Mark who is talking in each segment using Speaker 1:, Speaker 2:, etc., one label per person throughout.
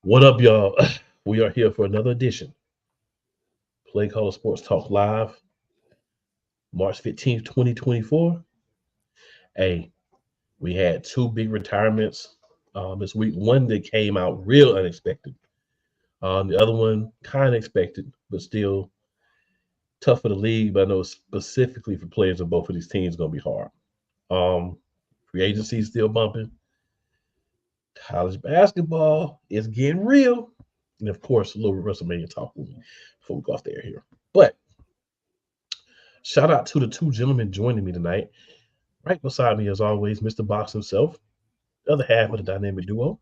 Speaker 1: What up, y'all? We are here for another edition. Play Caller Sports Talk Live, March 15th, 2024. Hey, we had two big retirements this week. One that came out real unexpected. The other one kind of expected, but still tough for the league. But I know specifically for players of both of these teams, going to be hard. Um, Free agency is still bumping. College basketball is getting real. And of course, a little Wrestlemania talk with me before we go off the air here. But shout out to the two gentlemen joining me tonight. Right beside me, as always, Mr. Box himself, the other half of the dynamic duo.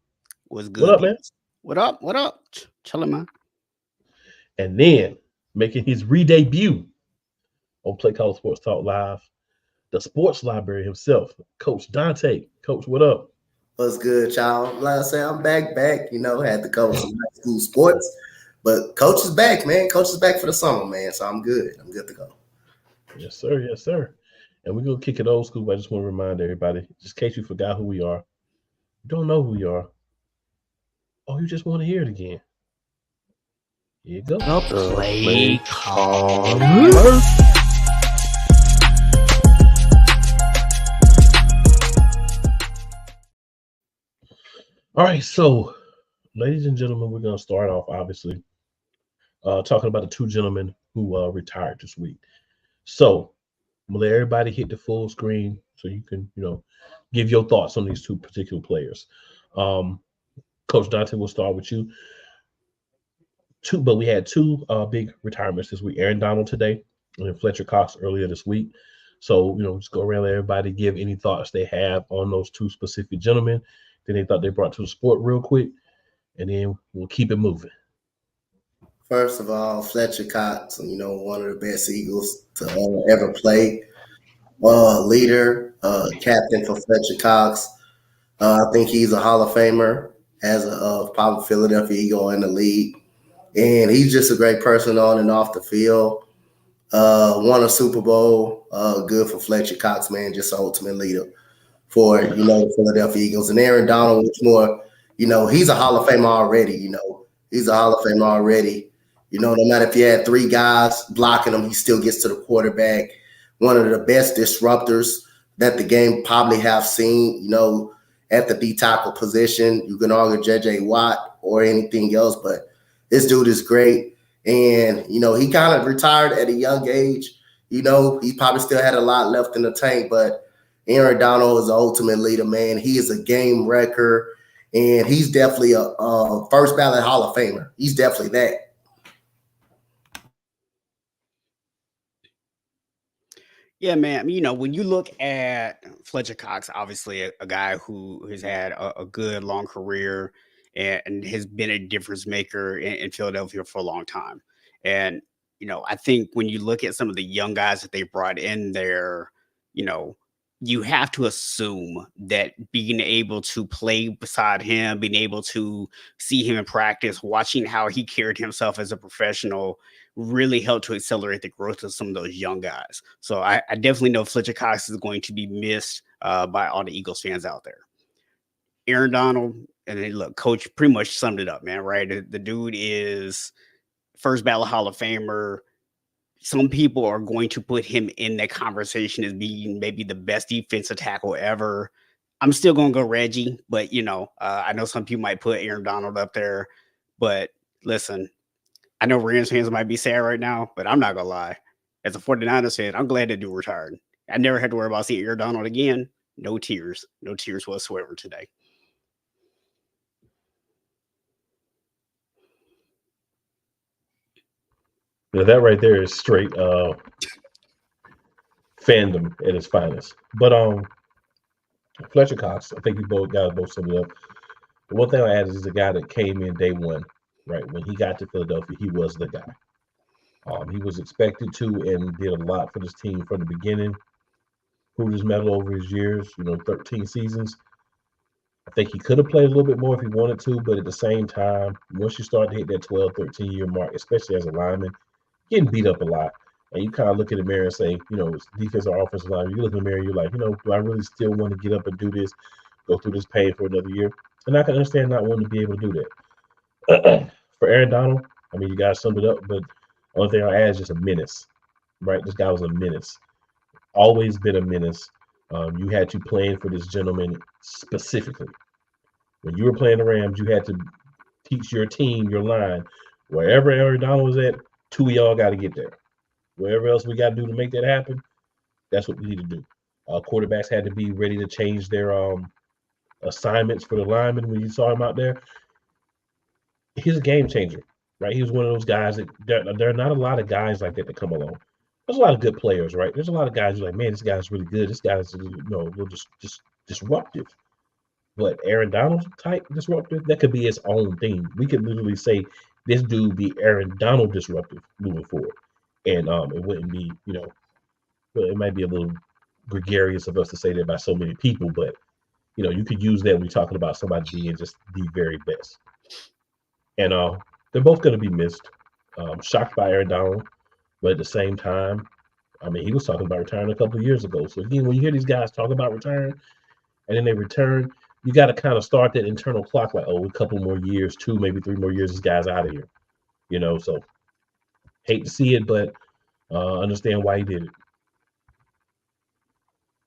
Speaker 2: What's
Speaker 1: What
Speaker 2: good,
Speaker 1: up, man?
Speaker 2: people? What up? What up? Chilling, man.
Speaker 1: And then making his re-debut on Play Call Sports Talk Live, the sports library himself, Coach Dante. Coach, what up?
Speaker 3: What's good, y'all? Like I say, I'm back. Had to coach some high school sports, but coach is back, man. Coach is back for the summer, man. So I'm good. I'm good to go.
Speaker 1: Yes, sir. Yes, sir. And we're gonna kick it old school. But I just want to remind everybody, just in case you forgot who we are, you don't know who we are, or you just want to hear it again. Here you go.
Speaker 2: Play
Speaker 1: Callers. All right, so ladies and gentlemen, we're gonna start off obviously talking about the two gentlemen who retired this week. So I'm gonna let everybody hit the full screen so you can, give your thoughts on these two particular players. Um, Coach Dante, we'll start with you. But we had two big retirements this week. Aaron Donald today, and then Fletcher Cox earlier this week. So, just go around, let everybody give any thoughts they have on those two specific gentlemen that they thought they brought to the sport real quick, and then we'll keep it moving.
Speaker 3: First of all, Fletcher Cox, one of the best Eagles to ever play. Leader, captain for Fletcher Cox. I think he's a Hall of Famer as a probably Philadelphia Eagle in the league. And he's just a great person on and off the field. Won a Super Bowl. Good for Fletcher Cox, man. Just an ultimate leader for, the Philadelphia Eagles. And Aaron Donald, which more, he's a Hall of Famer already, He's a Hall of Famer already. No matter if you had three guys blocking him, he still gets to the quarterback. One of the best disruptors that the game probably have seen, at the D tackle position. You can argue J.J. Watt or anything else, but this dude is great. And, he kind of retired at a young age. He probably still had a lot left in the tank, but Aaron Donald is the ultimate leader, man. He is a game wrecker, and he's definitely a first ballot Hall of Famer. He's definitely that.
Speaker 2: Yeah, man. When you look at Fletcher Cox, obviously a guy who has had a good long career and has been a difference maker in Philadelphia for a long time. And, I think when you look at some of the young guys that they brought in there, you have to assume that being able to play beside him, being able to see him in practice, watching how he carried himself as a professional really helped to accelerate the growth of some of those young guys. So I definitely know Fletcher Cox is going to be missed by all the Eagles fans out there. Aaron Donald, and then look, Coach pretty much summed it up, man, right? The dude is first ballot Hall of Famer. Some people are going to put him in that conversation as being maybe the best defensive tackle ever. I'm still going to go Reggie, but, I know some people might put Aaron Donald up there. But listen, I know Rams fans might be sad right now, but I'm not going to lie. As a 49ers fan, I'm glad that dude retired. I never had to worry about seeing Aaron Donald again. No tears whatsoever today.
Speaker 1: Now, that right there is straight fandom at its finest. But Fletcher Cox, I think you guys both summed it up. The one thing I add is the guy that came in day one, right? When he got to Philadelphia, he was the guy. He was expected to and did a lot for this team from the beginning. Proved his mettle over his years, 13 seasons. I think he could have played a little bit more if he wanted to, but at the same time, once you start to hit that 12, 13-year mark, especially as a lineman, getting beat up a lot. And you kind of look in the mirror and say, it's defense or offensive line. You look in the mirror, you're like, do I really still want to get up and do this, go through this pain for another year? And I can understand not wanting to be able to do that. For Aaron Donald, I mean, you guys summed it up, but only thing I'll add is just a menace, right? This guy was a menace, always been a menace. You had to plan for this gentleman specifically. When you were playing the Rams, you had to teach your team, your line, wherever Aaron Donald was at, two of y'all got to get there. Wherever else we got to do to make that happen, that's what we need to do. Quarterbacks had to be ready to change their assignments for the linemen when you saw him out there. He's a game changer, right? He was one of those guys that there are not a lot of guys like that come along. There's a lot of good players, right? There's a lot of guys who are like, man, this guy's really good. This guy's just disruptive. But Aaron Donald type disruptive, that could be his own thing. We could literally say this dude be Aaron Donald disruptive moving forward, and it wouldn't be, well, it might be a little gregarious of us to say that by so many people, but you could use that when you're talking about somebody being just the very best. And they're both going to be missed. Shocked by Aaron Donald, but at the same time, I mean, he was talking about retiring a couple of years ago. So again, when you hear these guys talk about retiring and then they return, you got to kind of start that internal clock like, oh, a couple more years, 2, maybe 3 more years, this guy's out of here. So hate to see it, but understand why he did it.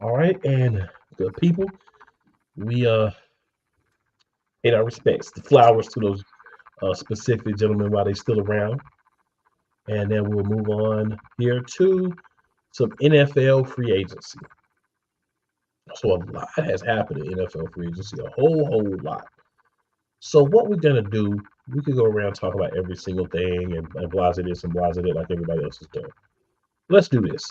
Speaker 1: All right, and good people, we paid our respects, the flowers to those specific gentlemen while they're still around. And then we'll move on here to some NFL free agency. So a lot has happened in NFL free agency, a whole lot. So what we're gonna do, we could go around and talk about every single thing and blase this and blase that like everybody else is doing. Let's do this,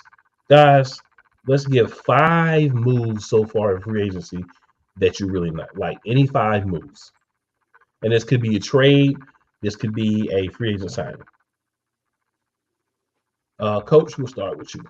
Speaker 1: guys. Let's give 5 moves so far in free agency that you really like. Any 5 moves, and this could be a trade. This could be a free agent signing. Coach, we'll start with you.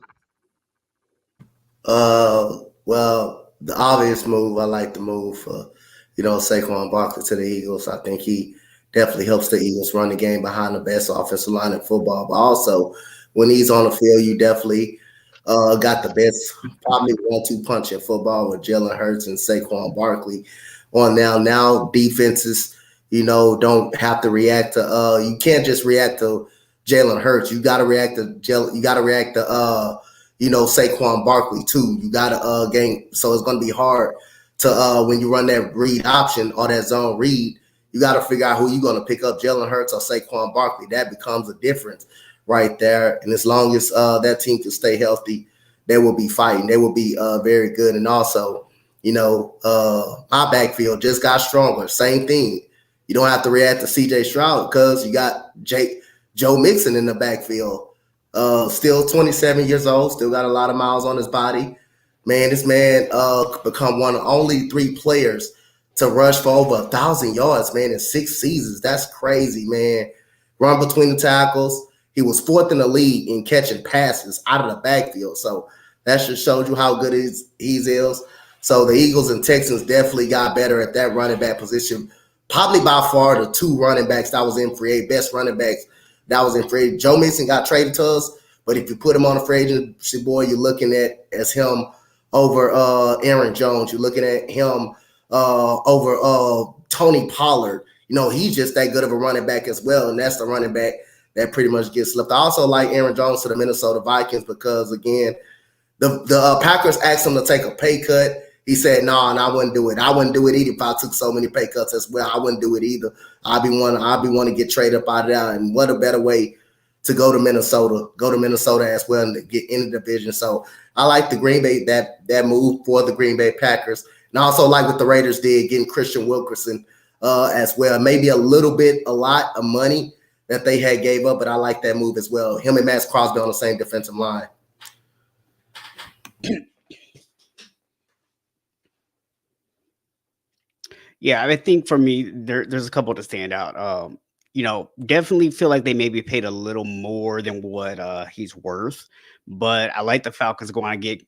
Speaker 3: Well, the obvious move, I like the move for, Saquon Barkley to the Eagles. I think he definitely helps the Eagles run the game behind the best offensive line in football. But also, when he's on the field, you definitely got the best, probably 1-2 punch in football with Jalen Hurts and Saquon Barkley on now defenses, don't have to react to you can't just react to Jalen Hurts. You got to react to Saquon Barkley too. You got to gain. So it's going to be hard to when you run that read option or that zone read. You got to figure out who you're going to pick up, Jalen Hurts or Saquon Barkley. That becomes a difference right there. And as long as that team can stay healthy, they will be fighting. They will be very good. And also, my backfield just got stronger. Same thing. You don't have to react to C.J. Stroud because you got Joe Mixon in the backfield. Still 27 years old, still got a lot of miles on his body. Man, this man become one of only 3 players to rush for over 1,000 yards, man, in 6 seasons. That's crazy, man. Run between the tackles. He was 4th in the league in catching passes out of the backfield. So that just shows you how good he is. So the Eagles and Texans definitely got better at that running back position. Probably by far the 2 running backs that was in free agent, best running backs that was in free agent. Joe Mixon got traded to us, but if you put him on a free agency board, you're looking at as him over Aaron Jones. You're looking at him over Tony Pollard. He's just that good of a running back as well, and that's the running back that pretty much gets left. I also like Aaron Jones to the Minnesota Vikings because, again, the Packers asked him to take a pay cut. He said, no, and I wouldn't do it. I wouldn't do it either if I took so many pay cuts as well. I wouldn't do it either. I'd be one to get traded up out of there. And what a better way to go to Minnesota as well and to get in the division. So I like the Green Bay, that move for the Green Bay Packers. And I also like what the Raiders did, getting Christian Wilkerson as well. Maybe a lot of money that they had gave up, but I like that move as well. Him and Max Crosby on the same defensive line.
Speaker 2: Yeah, I think for me, there's a couple to stand out. Definitely feel like they maybe paid a little more than what he's worth, but I like the Falcons going to get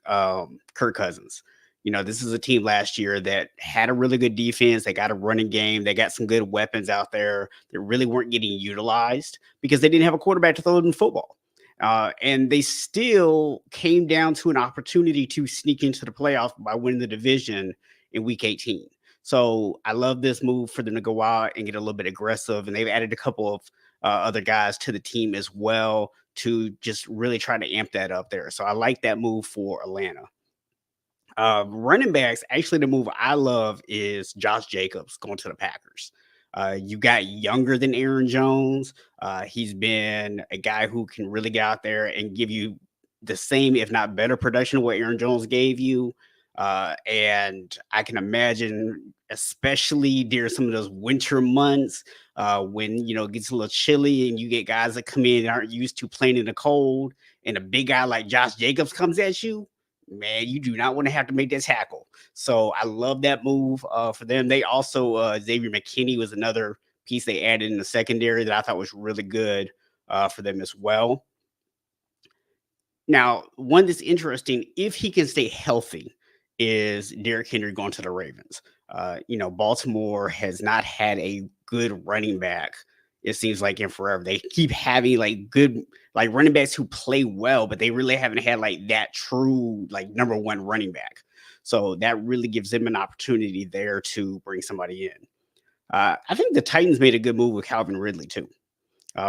Speaker 2: Kirk Cousins. This is a team last year that had a really good defense. They got a running game. They got some good weapons out there that really weren't getting utilized because they didn't have a quarterback to throw them football. And they still came down to an opportunity to sneak into the playoffs by winning the division in week 18. So I love this move for them to go out and get a little bit aggressive. And they've added a couple of other guys to the team as well to just really try to amp that up there. So I like that move for Atlanta. Running backs, actually, the move I love is Josh Jacobs going to the Packers. You got younger than Aaron Jones. He's been a guy who can really get out there and give you the same, if not better, production of what Aaron Jones gave you. And I can imagine, especially during some of those winter months, when it gets a little chilly and you get guys that come in and aren't used to playing in the cold, and a big guy like Josh Jacobs comes at you, man, you do not want to have to make that tackle. So I love that move for them. They also Xavier McKinney was another piece they added in the secondary that I thought was really good for them as well. Now, one that's interesting, if he can stay healthy, is Derrick Henry going to the Ravens. Baltimore has not had a good running back, it seems like, in forever. They keep having like good like running backs who play well, but they really haven't had like that true like number one running back. So that really gives them an opportunity there to bring somebody in. I think the Titans made a good move with Calvin Ridley too.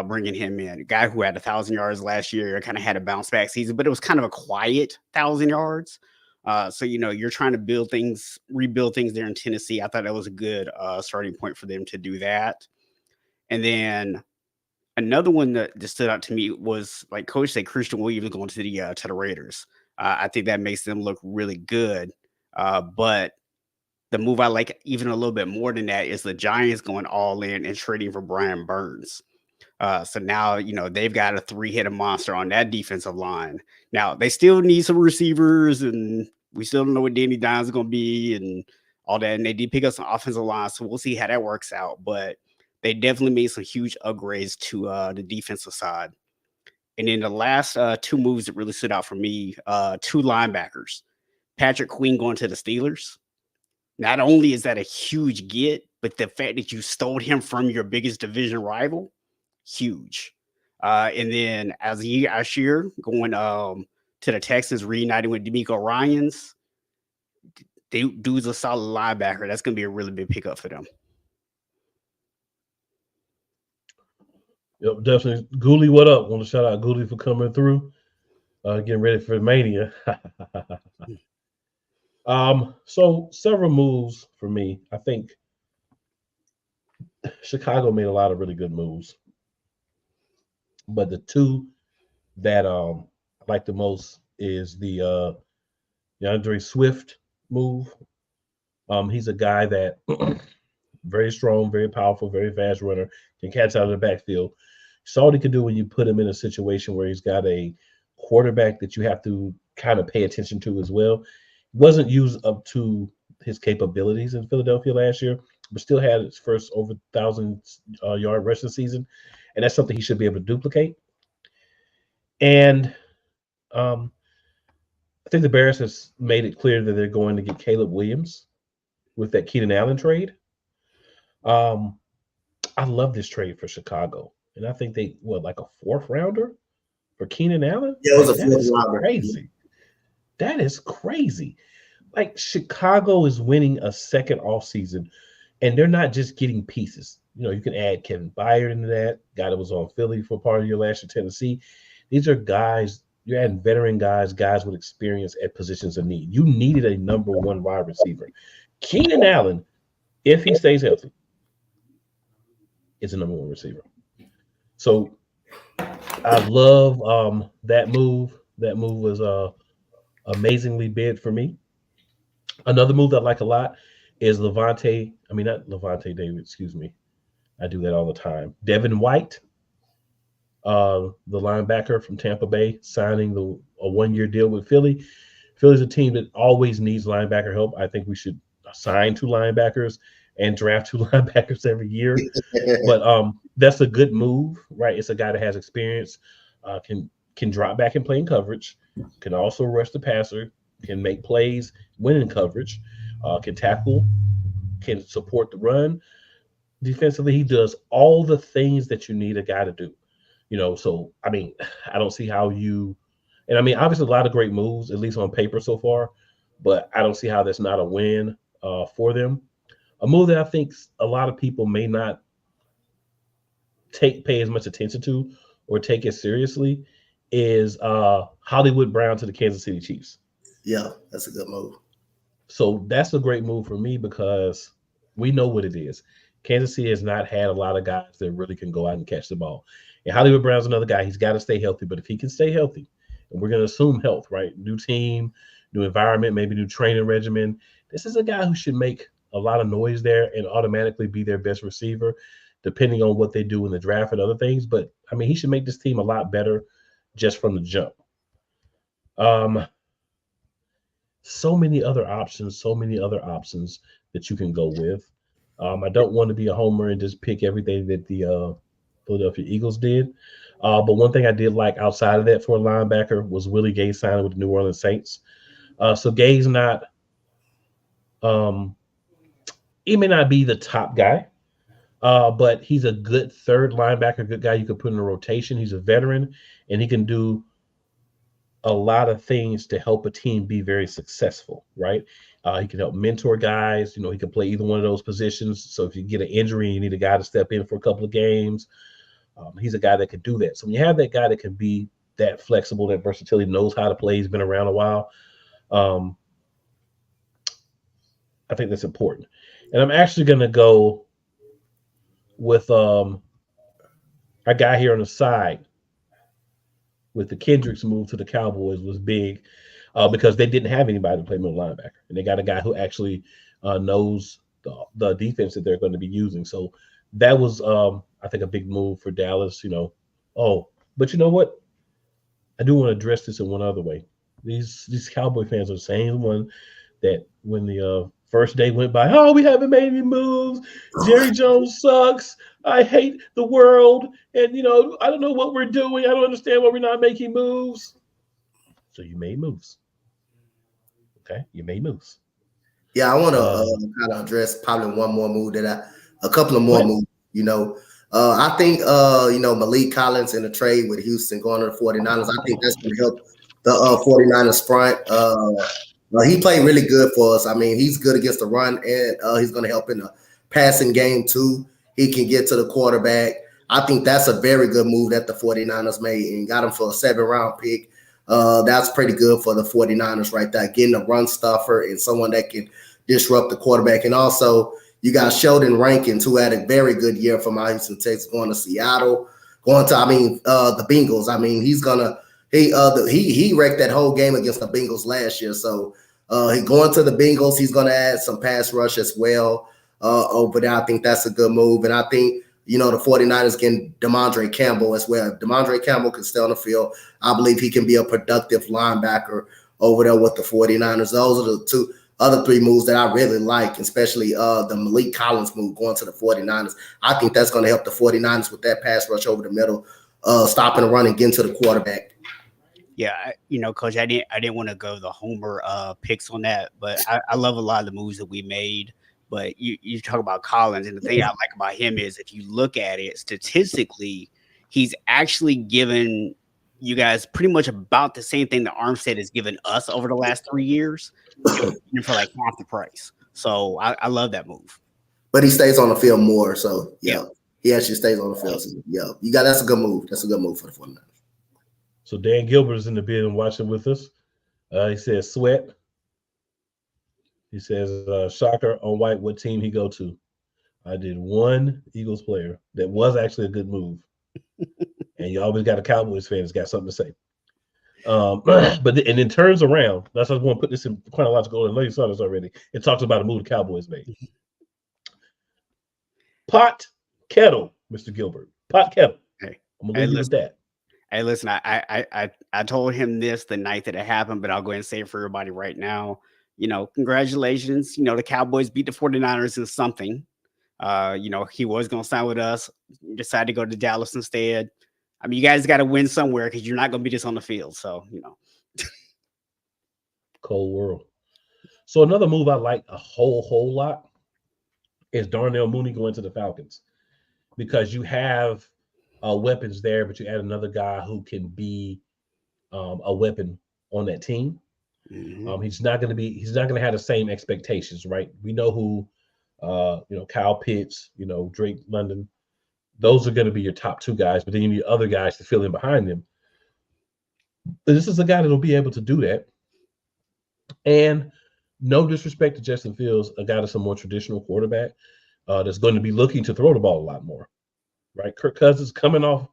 Speaker 2: Bringing him in, a guy who had 1,000 yards last year, kind of had a bounce back season, but it was kind of a quiet 1,000 yards. So you're trying to rebuild things there in Tennessee. I thought that was a good starting point for them to do that. And then another one that just stood out to me was, like Coach said, Christian Williams going to the Raiders. I think that makes them look really good. But the move I like even a little bit more than that is the Giants going all in and trading for Brian Burns. So now, they've got a 3-headed monster on that defensive line. Now, they still need some receivers, and we still don't know what Danny Dimes is going to be and all that. And they did pick up some offensive line, so we'll see how that works out. But they definitely made some huge upgrades to the defensive side. And then the last two moves that really stood out for me, two linebackers. Patrick Queen going to the Steelers. Not only is that a huge get, but the fact that you stole him from your biggest division rival, huge. And then Aziz Ashir going to the Texans, reuniting with D'Amico Ryans. Dude's a solid linebacker. That's going to be a really big pickup for them.
Speaker 1: Yep, definitely. Ghoulie, what up? Want to shout out Ghoulie for coming through, getting ready for Mania. So several moves for me. I think Chicago made a lot of really good moves, but the two that I like the most is the DeAndre Swift move. He's a guy that very strong, very powerful, very fast runner, can catch out of the backfield. Saw what he could do when you put him in a situation where he's got a quarterback that you have to kind of pay attention to as well. Wasn't used up to his capabilities in Philadelphia last year, but still had his first over 1,000 yard rushing season, and that's something he should be able to duplicate. And I think the Bears has made it clear that they're going to get Caleb Williams with that Keenan Allen trade. I love this trade for Chicago, and I think they like a 4th rounder for Keenan Allen.
Speaker 3: Yeah, it was a
Speaker 1: that is
Speaker 3: 4th rounder.
Speaker 1: Crazy. That is crazy. Like, Chicago is winning a second offseason, and they're not just getting pieces. You can add Kevin Byard into that, guy that was on Philly for part of your last year, Tennessee. These are guys, you're adding veteran guys with experience at positions of need. You needed a number 1 wide receiver. Keenan Allen, if he stays healthy, is a number 1 receiver. So I love that move. That move was amazingly big for me. Another move that I like a lot is not Levante David, excuse me. I do that all the time. Devin White, the linebacker from Tampa Bay, signing a 1-year deal with Philly. Philly's a team that always needs linebacker help. I think we should sign 2 linebackers and draft 2 linebackers every year. But that's a good move, right? It's a guy that has experience, can drop back and play in coverage, can also rush the passer, can make plays, win in coverage, can tackle, can support the run. Defensively, he does all the things that you need a guy to do. So, I don't see how obviously a lot of great moves, at least on paper so far, but I don't see how that's not a win for them. A move that I think a lot of people may not pay as much attention to or take it seriously is Hollywood Brown to the Kansas City Chiefs.
Speaker 3: Yeah, that's a good move.
Speaker 1: So that's a great move for me because we know what it is. Kansas City has not had a lot of guys that really can go out and catch the ball. And Hollywood Brown's another guy. He's got to stay healthy. But if he can stay healthy, and we're going to assume health, right? New team, new environment, maybe new training regimen. This is a guy who should make a lot of noise there and automatically be their best receiver, depending on what they do in the draft and other things. But I mean, he should make this team a lot better just from the jump. Um, so many other options that you can go with. I don't want to be a homer and just pick everything that the Philadelphia Eagles did. But one thing I did like outside of that for a linebacker was Willie Gay signing with the New Orleans Saints. So Gay's not, um, he may not be the top guy, but he's a good third linebacker, good guy you could put in a rotation. He's a veteran, and he can do a lot of things to help a team be very successful, right? He can help mentor guys. He can play either one of those positions. So if you get an injury and you need a guy to step in for a couple of games, he's a guy that can do that. So when you have that guy that can be that flexible, that versatility, knows how to play, he's been around a while, I think that's important. And I'm actually going to go with a guy here on the side with the Kendricks move to the Cowboys was big because they didn't have anybody to play middle linebacker. And they got a guy who actually knows the defense that they're going to be using. So that was, I think, a big move for Dallas. Oh, but you know what? I do want to address this in one other way. These Cowboy fans are the same one that when the first day went by, oh, we haven't made any moves. Jerry Jones sucks. I hate the world. And, I don't know what we're doing. I don't understand why we're not making moves. So you made moves. Okay? You made moves.
Speaker 3: Yeah, I want to kind of address probably one more move a couple of more moves, I think, Malik Collins in the trade with Houston going to the 49ers, I think that's going to help the 49ers front. He played really good for us. I mean, he's good against the run, and he's going to help in the passing game too. He can get to the quarterback. I think that's a very good move that the 49ers made and got him for a 7th-round pick. That's pretty good for the 49ers right there, getting a run stuffer and someone that can disrupt the quarterback. And also, you got Sheldon Rankins, who had a very good year from Houston, Texas, going to Seattle, the Bengals. I mean, he wrecked that whole game against the Bengals last year. So he going to the Bengals, he's going to add some pass rush as well over there. I think that's a good move. And I think, the 49ers getting DeMondre Campbell as well. If DeMondre Campbell can stay on the field, I believe he can be a productive linebacker over there with the 49ers. Those are the other 3 moves that I really like, especially the Malik Collins move going to the 49ers. I think that's going to help the 49ers with that pass rush over the middle, stopping the run and getting to the quarterback.
Speaker 2: Yeah, Coach, I didn't want to go the homer picks on that, but I love a lot of the moves that we made. But you talk about Collins, and the thing I like about him is if you look at it statistically, he's actually given you guys pretty much about the same thing that Armstead has given us over the last 3 years for like half the price. So I love that move.
Speaker 3: But he stays on the field more, so yeah. He actually stays on the field. So, yeah, that's a good move. That's a good move for the 49ers.
Speaker 1: So Dan Gilbert is in the building watching with us. He says sweat. He says, shocker on White, what team he go to? I did one Eagles player that was actually a good move. And you always got a Cowboys fan that's got something to say. But then turns around. That's why I want to put this in chronological order. I know you saw this already. It talks about a move the Cowboys made. Pot kettle, Mr. Gilbert. Pot kettle.
Speaker 2: Hey,
Speaker 1: I'm gonna leave you with that.
Speaker 2: Hey, listen, I told him this the night that it happened, but I'll go ahead and say it for everybody right now. Congratulations. The Cowboys beat the 49ers in something. He was going to sign with us, decided to go to Dallas instead. I mean, you guys got to win somewhere because you're not going to beat us on the field. So,
Speaker 1: Cold world. So another move I like a whole lot is Darnell Mooney going to the Falcons because you have weapons there, but you add another guy who can be a weapon on that team. Mm-hmm. He's not going to have the same expectations, right? We know who Kyle Pitts, Drake London. Those are going to be your top two guys, but then you need other guys to fill in behind them. But this is a guy that'll be able to do that. And no disrespect to Justin Fields, a guy that's a more traditional quarterback that's going to be looking to throw the ball a lot more, right? Kirk Cousins coming off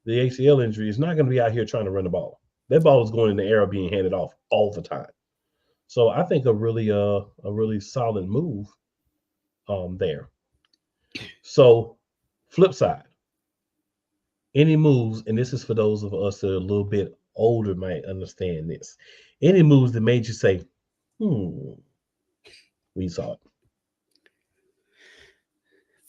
Speaker 1: the ACL injury is not going to be out here trying to run the ball. That ball is going in the air being handed off all the time. So I think a really solid move there. So flip side, any moves, and this is for those of us that are a little bit older might understand this. Any moves that made you say, we saw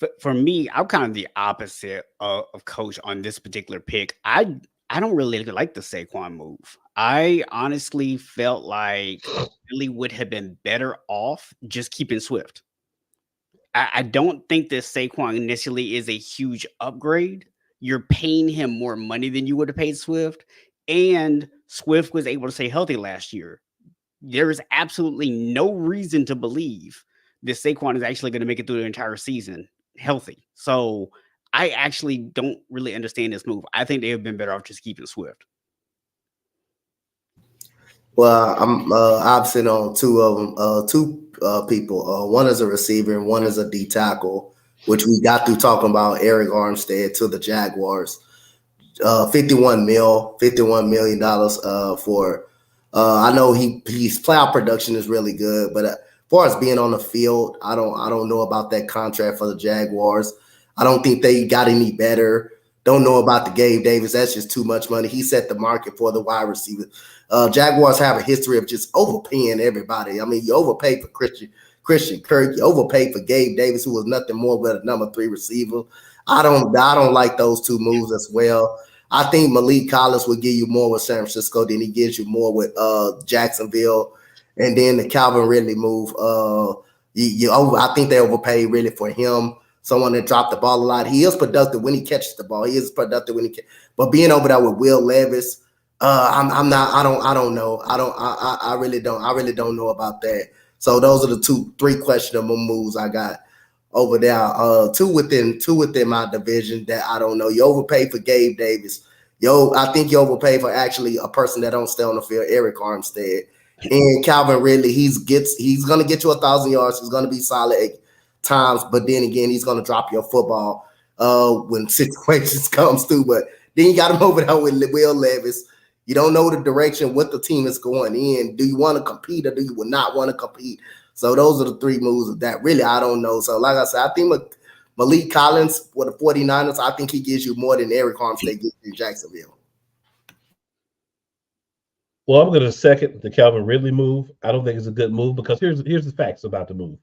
Speaker 1: it.
Speaker 2: For me, I'm kind of the opposite of Coach on this particular pick. I don't really like the Saquon move. I honestly felt like Philly would have been better off just keeping Swift. I don't think that Saquon initially is a huge upgrade. You're paying him more money than you would have paid Swift, and Swift was able to stay healthy last year. There is absolutely no reason to believe that Saquon is actually going to make it through the entire season healthy. So I actually don't really understand this move. I think they have been better off just keeping Swift.
Speaker 3: Well, I'm opposite on two of them. Two people. One is a receiver and one is a D tackle, which we got through talking about Eric Armstead to the Jaguars. $51 million for. I know his playoff production is really good, but as far as being on the field, I don't know about that contract for the Jaguars. I don't think they got any better. Don't know about the Gabe Davis. That's just too much money. He set the market for the wide receiver. Jaguars have a history of just overpaying everybody. I mean, you overpay for Christian Kirk. You overpay for Gabe Davis, who was nothing more but a number 3 receiver. I don't like those two moves as well. I think Malik Collins will give you more with San Francisco than he gives you more with Jacksonville. And then the Calvin Ridley move, I think they overpaid really for him. Someone that dropped the ball a lot. He is productive when he catches the ball. He is productive when but being over there with Will Levis, I'm not. I don't know. I really don't know about that. So those are the 3 questionable moves I got over there. Two within my division that I don't know. You overpay for Gabe Davis. I think you overpay for actually a person that don't stay on the field, Eric Armstead. And Calvin Ridley, he's gonna get you 1,000 yards. He's gonna be solid at times, but then again, he's gonna drop your football when situations comes through. But then you got him over there with Will Levis. You don't know the direction what the team is going in. Do you want to compete or do you not want to compete? So those are the 3 moves of that. Really, I don't know. So like I said, I think Malik Collins for the 49ers, I think he gives you more than Eric Armstead gives in Jacksonville.
Speaker 1: Well, I'm going to second the Calvin Ridley move. I don't think it's a good move because here's the facts about the move.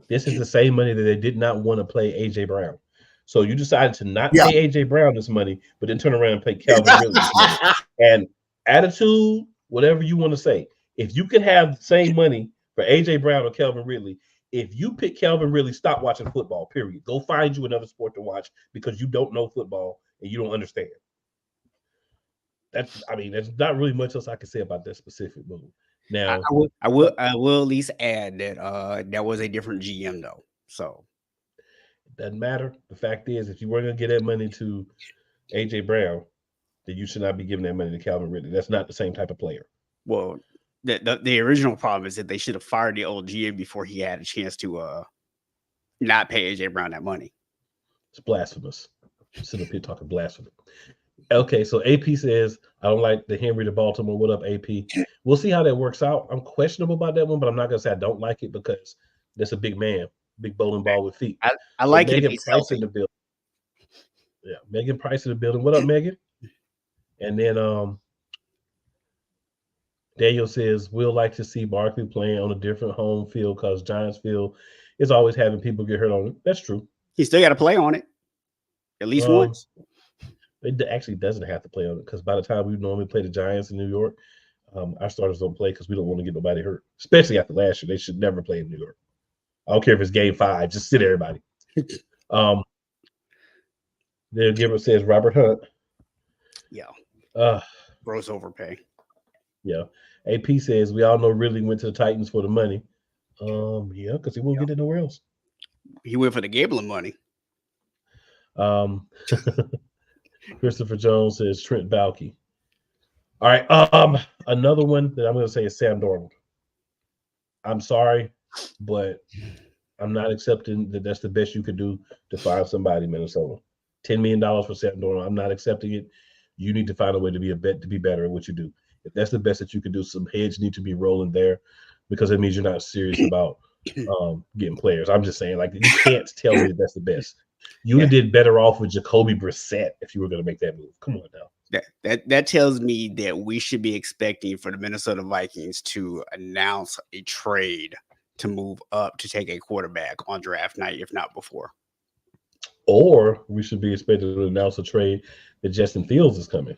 Speaker 1: This is the same money that they did not want to play A.J. Brown. So you decided to not pay A.J. Brown this money, but then turn around and pay Calvin Ridley this money. And attitude, whatever you want to say, if you can have the same money for A.J. Brown or Calvin Ridley, if you pick Calvin Ridley, stop watching football, period. Go find you another sport to watch because you don't know football and you don't understand. There's not really much else I can say about that specific move. Now,
Speaker 2: I will at least add that that was a different GM though. So
Speaker 1: it doesn't matter. The fact is, if you weren't going to give that money to A.J. Brown, then you should not be giving that money to Calvin Ridley. That's not the same type of player.
Speaker 2: Well, the original problem is that they should have fired the old GM before he had a chance to not pay A.J. Brown that money.
Speaker 1: It's blasphemous. Sitting up here talking blasphemy. Okay, so AP says, I don't like the Henry to Baltimore. What up, AP? We'll see how that works out. I'm questionable about that one, but I'm not going to say I don't like it because that's a big man, big bowling ball with feet.
Speaker 2: I like it if
Speaker 1: Megan Price in the building. Yeah, Megan Price in the building. What up, Megan? And then Daniel says, we'll like to see Barkley playing on a different home field because Giants field is always having people get hurt on it. That's true.
Speaker 2: He still got to play on it at least once.
Speaker 1: It actually doesn't have to play on it because by the time we normally play the Giants in New York, our starters don't play because we don't want to get nobody hurt, especially after last year. They should never play in New York. I don't care if it's game 5. Just sit everybody. Then Gilbert says Robert Hunt.
Speaker 2: Yeah. Gross overpay.
Speaker 1: Yeah. AP says we all know Ridley went to the Titans for the money. Yeah, because he won't get it nowhere else.
Speaker 2: He went for the gambling money.
Speaker 1: Christopher Jones says Trent Baalke. All right. Another one that I'm going to say is Sam Darnold. I'm sorry, but I'm not accepting that that's the best you could do to find somebody in Minnesota. $10 million for Sam Darnold. I'm not accepting it. You need to find a way to be better at what you do. If that's the best that you can do, some heads need to be rolling there because it means you're not serious about getting players. I'm just saying, like, you can't tell me that that's the best. You would have did better off with Jacoby Brissett if you were going to make that move. Come on now.
Speaker 2: That tells me that we should be expecting for the Minnesota Vikings to announce a trade to move up to take a quarterback on draft night, if not before.
Speaker 1: Or we should be expected to announce a trade that Justin Fields is coming.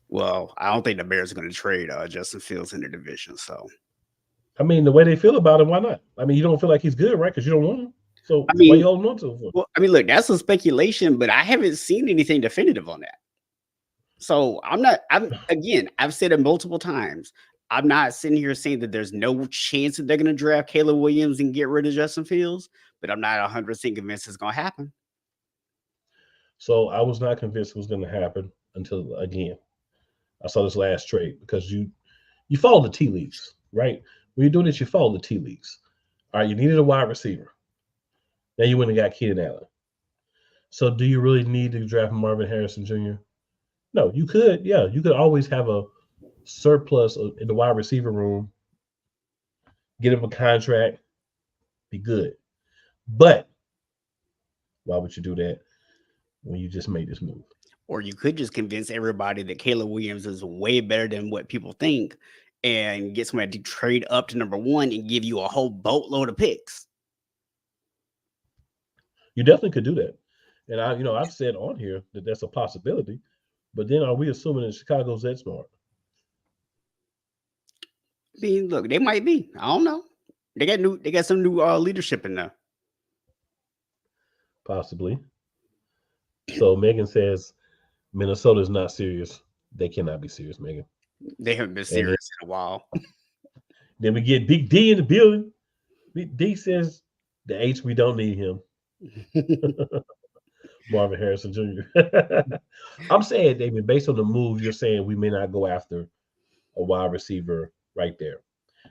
Speaker 2: Well, I don't think the Bears are going to trade Justin Fields in the division. So,
Speaker 1: I mean, the way they feel about him, why not? I mean, you don't feel like he's good, right? Because you don't want him. So why you holding on to him?
Speaker 2: Well, I mean, look, that's a speculation, but I haven't seen anything definitive on that. So I've said it multiple times. I'm not sitting here saying that there's no chance that they're going to draft Caleb Williams and get rid of Justin Fields, but I'm not 100% convinced it's going to happen.
Speaker 1: So I was not convinced it was going to happen until, again, I saw this last trade because you follow the tea leaves, right? When you're doing this, you follow the tea leaves. All right, you needed a wide receiver. Now you went and got Keenan Allen. So do you really need to draft Marvin Harrison Jr.? No, you could. Yeah, you could always have a surplus in the wide receiver room, get him a contract, be good. But why would you do that when you just made this move?
Speaker 2: Or you could just convince everybody that Caleb Williams is way better than what people think and get somebody to trade up to number 1 and give you a whole boatload of picks.
Speaker 1: You definitely could do that. And I've said on here that that's a possibility. But then are we assuming that Chicago's that smart?
Speaker 2: I mean, look, they might be. I don't know. They got some new leadership in there.
Speaker 1: Possibly. So Megan says Minnesota's not serious. They cannot be serious, Megan.
Speaker 2: They haven't been serious in a while.
Speaker 1: Then we get Big D in the building. Big D says the H, we don't need him. Marvin Harrison Jr. I'm saying, David, based on the move, you're saying we may not go after a wide receiver right there.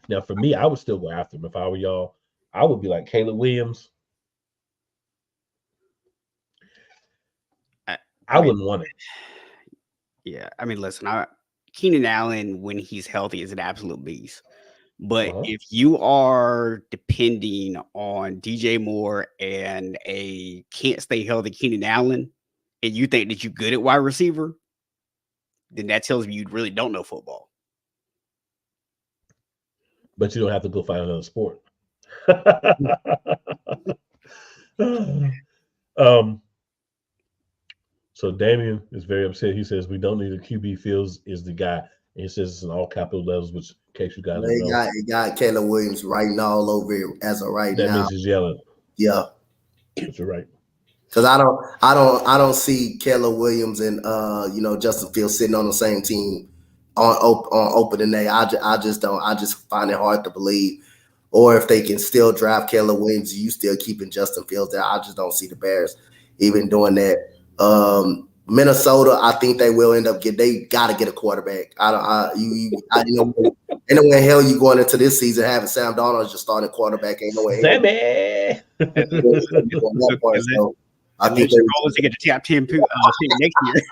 Speaker 1: Now, for me, I would still go after him. If I were y'all, I would be like Caleb Williams. I wouldn't want it.
Speaker 2: Yeah, I mean, listen, Keenan Allen, when he's healthy, is an absolute beast. But if you are depending on DJ Moore and a can't stay healthy Keenan Allen, and you think that you're good at wide receiver, then that tells me you really don't know football.
Speaker 1: But you don't have to go find another sport. So Damian is very upset. He says we don't need a QB. Fields is the guy. And he says it's in all capital levels, which in case you guys don't know.
Speaker 3: He got Caleb Williams writing all over it as of right now.
Speaker 1: That means he's yelling.
Speaker 3: Yeah.
Speaker 1: But you're right.
Speaker 3: Because I don't see Caleb Williams and Justin Fields sitting on the same team on opening day. I just don't. I just find it hard to believe. Or if they can still draft Caleb Williams, you still keeping Justin Fields there. I just don't see the Bears even doing that. Minnesota, I think they will end up they got to get a quarterback. Ain't no way in hell you going into this season having Sam Darnold as your starting quarterback. Ain't no way.
Speaker 1: Sammy.
Speaker 3: So I think
Speaker 2: they're going to get the top 10 next year.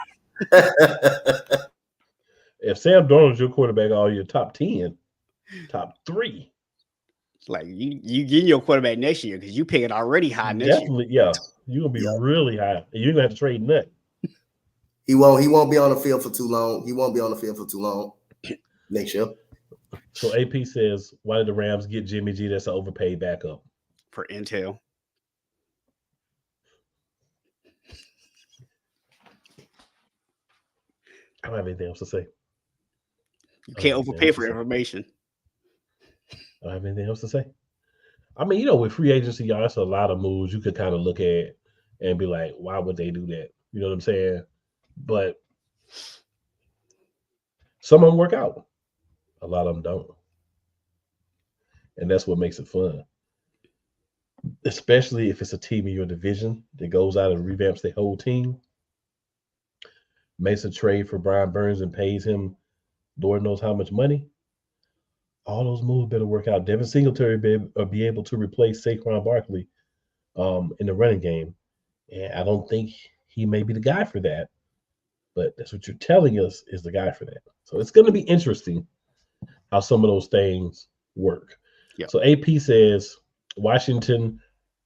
Speaker 1: If Sam Darnold's your quarterback all year, top 10, top 3.
Speaker 2: Like you get your quarterback next year because you pick it already high next year.
Speaker 1: Definitely, yeah. You're gonna be really high. You're gonna have to trade nut.
Speaker 3: He won't be on the field for too long. He won't be on the field for too long next year.
Speaker 1: So AP says, why did the Rams get Jimmy G? That's an overpaid backup.
Speaker 2: For intel.
Speaker 1: I don't have anything else to say.
Speaker 2: You can't overpay for information.
Speaker 1: I don't have anything else to say. I mean, with free agency, y'all, that's a lot of moves you could kind of look at and be like, why would they do that? You know what I'm saying? But some of them work out. A lot of them don't. And that's what makes it fun. especially if it's a team in your division that goes out and revamps the whole team, makes a trade for Brian Burns and pays him Lord knows how much money. All those moves better work out. Devin Singletary be able to replace Saquon Barkley in the running game. And I don't think he may be the guy for that, but that's what you're telling us is the guy for that. So it's going to be interesting how some of those things work.
Speaker 2: Yep.
Speaker 1: So AP says Washington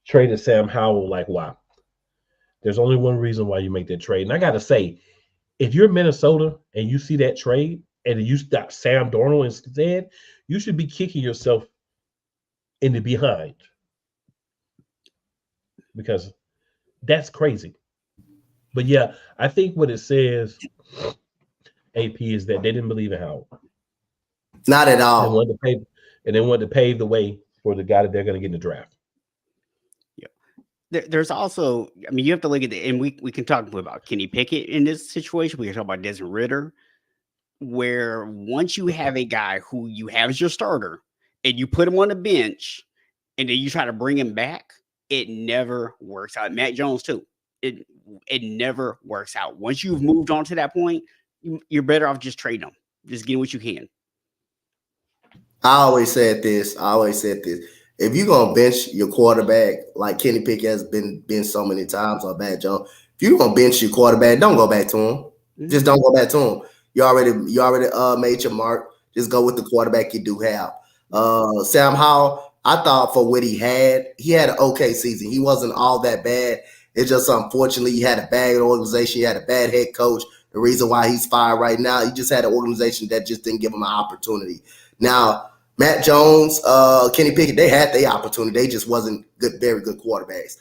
Speaker 1: traded Sam Howell. Like, why? There's only one reason why you make that trade. And I got to say, if you're Minnesota and you see that trade and you got Sam Darnold instead, you should be kicking yourself in the behind because that's crazy. But yeah, I think what it says, AP, is that they didn't believe in Howard.
Speaker 3: Not at all.
Speaker 1: They wanted to pave the way for the guy that they're going to get in the draft.
Speaker 2: Yeah. There's also, I mean, you have to look at and we can talk about Kenny Pickett in this situation. We can talk about Desmond Ridder, where once you have a guy who you have as your starter and you put him on the bench and then you try to bring him back, it never works out. Matt Jones too. It never works out. Once you've moved on to that point, you're better off just trading them. Just getting what you can.
Speaker 3: I always said this. If you're gonna bench your quarterback, like Kenny Pickett has been so many times, or Matt Jones, if you're gonna bench your quarterback, don't go back to him. Mm-hmm. Just don't go back to him. You already made your mark. Just go with the quarterback you do have. Sam Howell, I thought for what he had an okay season. He wasn't all that bad. It's just unfortunately he had a bad organization. He had a bad head coach. The reason why he's fired right now, he just had an organization that just didn't give him an opportunity. Now, Matt Jones, Kenny Pickett, they had their opportunity. They just wasn't very good quarterbacks.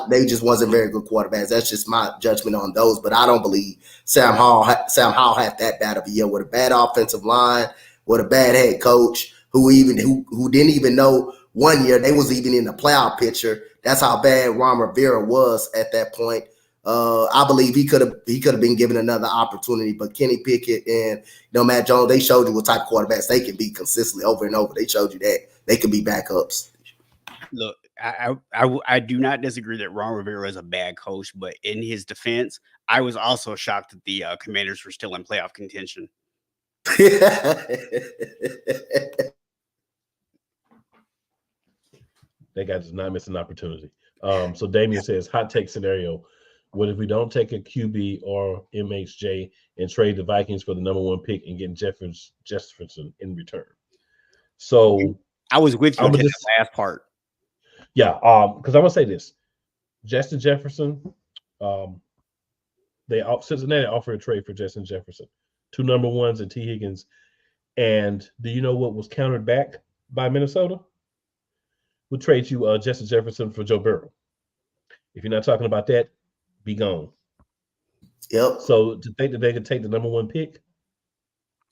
Speaker 3: They just wasn't very good quarterbacks. That's just my judgment on those. But I don't believe Sam Howell had that bad of a year with a bad offensive line, with a bad head coach who didn't even know one year they was even in the playoff picture. That's how bad Ron Rivera was at that point. I believe he could have been given another opportunity, but Kenny Pickett and Matt Jones, they showed you what type of quarterbacks they can be consistently over and over. They showed you that they could be backups.
Speaker 2: Look, I do not disagree that Ron Rivera is a bad coach, but in his defense, I was also shocked that the Commanders were still in playoff contention.
Speaker 1: That guy does not miss an opportunity. So Damien says, hot take scenario. What if we don't take a QB or MHJ and trade the Vikings for the number one pick and get Jefferson in return? So
Speaker 2: I was with you on the last part.
Speaker 1: Yeah, because I'm gonna say this: Justin Jefferson, Cincinnati offered a trade for Justin Jefferson, 2 number ones and T. Higgins. And do you know what was countered back by Minnesota? We'll trade you Justin Jefferson for Joe Burrow. If you're not talking about that, be gone.
Speaker 3: Yep.
Speaker 1: So to think that they could take the number one pick,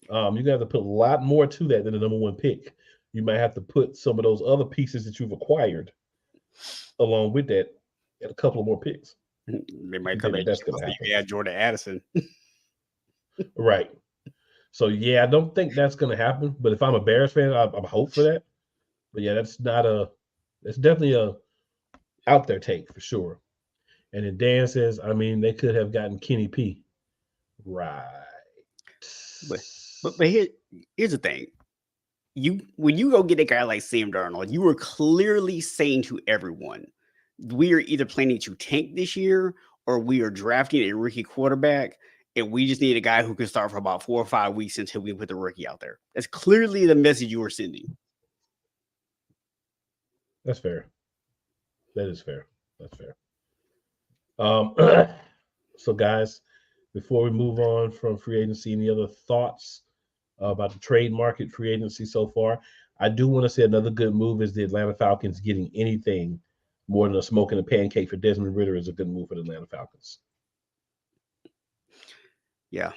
Speaker 1: you're gonna have to put a lot more to that than the number one pick. You might have to put some of those other pieces that you've acquired along with that and a couple of more picks.
Speaker 2: They might come back.
Speaker 1: That's gonna happen.
Speaker 2: Yeah, Jordan Addison.
Speaker 1: Right. So yeah, I don't think that's gonna happen. But if I'm a Bears fan, I'm hope for that. But yeah, that's definitely a out there take for sure. And then Dan says, I mean, they could have gotten Kenny P. Right.
Speaker 2: But here's the thing. When you go get a guy like Sam Darnold, you were clearly saying to everyone, we are either planning to tank this year or we are drafting a rookie quarterback, and we just need a guy who can start for about 4 or 5 weeks until we put the rookie out there. That's clearly the message you were sending.
Speaker 1: That's fair. That is fair. That's fair. So guys, before we move on from free agency, any other thoughts about the trade market, free agency so far? I do want to say another good move is the Atlanta Falcons getting anything more than a smoke and a pancake for Desmond Ridder is a good move for the Atlanta Falcons.
Speaker 2: Yeah.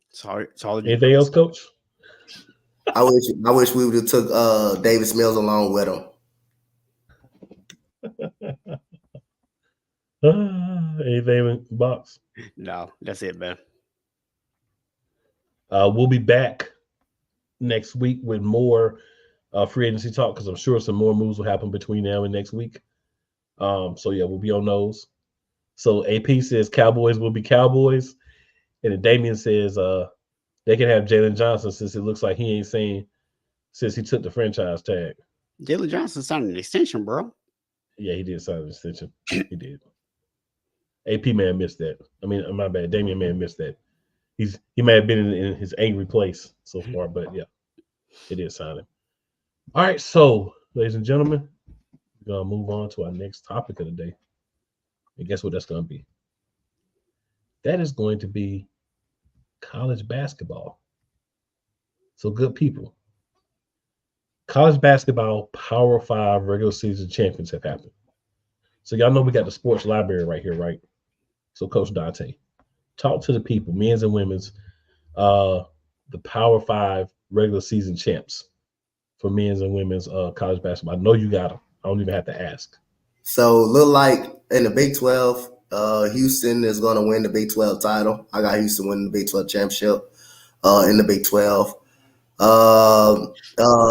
Speaker 2: Sorry.
Speaker 1: Anything else, Coach?
Speaker 3: I wish we would have took Davis Mills along with him.
Speaker 1: Anything in the box?
Speaker 2: No, that's it, man.
Speaker 1: We'll be back next week with more free agency talk because I'm sure some more moves will happen between now and next week. So yeah, we'll be on those. So AP says Cowboys will be Cowboys, and then Damian says they can have Jalen Johnson since it looks like he ain't saying since he took the franchise tag.
Speaker 2: Jalen Johnson signed an extension, bro.
Speaker 1: Yeah, he did sign an extension. He did. AP man missed that. I mean, my bad. Damian man missed that. He may have been in his angry place so far, but yeah, it is signing. All right, so ladies and gentlemen, we're gonna move on to our next topic of the day. And guess what that's gonna be? That is going to be college basketball. So good people. College basketball Power 5 regular season champions have happened. So y'all know we got the sports library right here, right? So Coach Dante, talk to the people, men's and women's, the Power 5 regular season champs for men's and women's college basketball. I know you got them. I don't even have to ask.
Speaker 3: So look like in the Big 12, Houston is going to win the Big 12 title. I got Houston winning the Big 12 championship in the Big 12.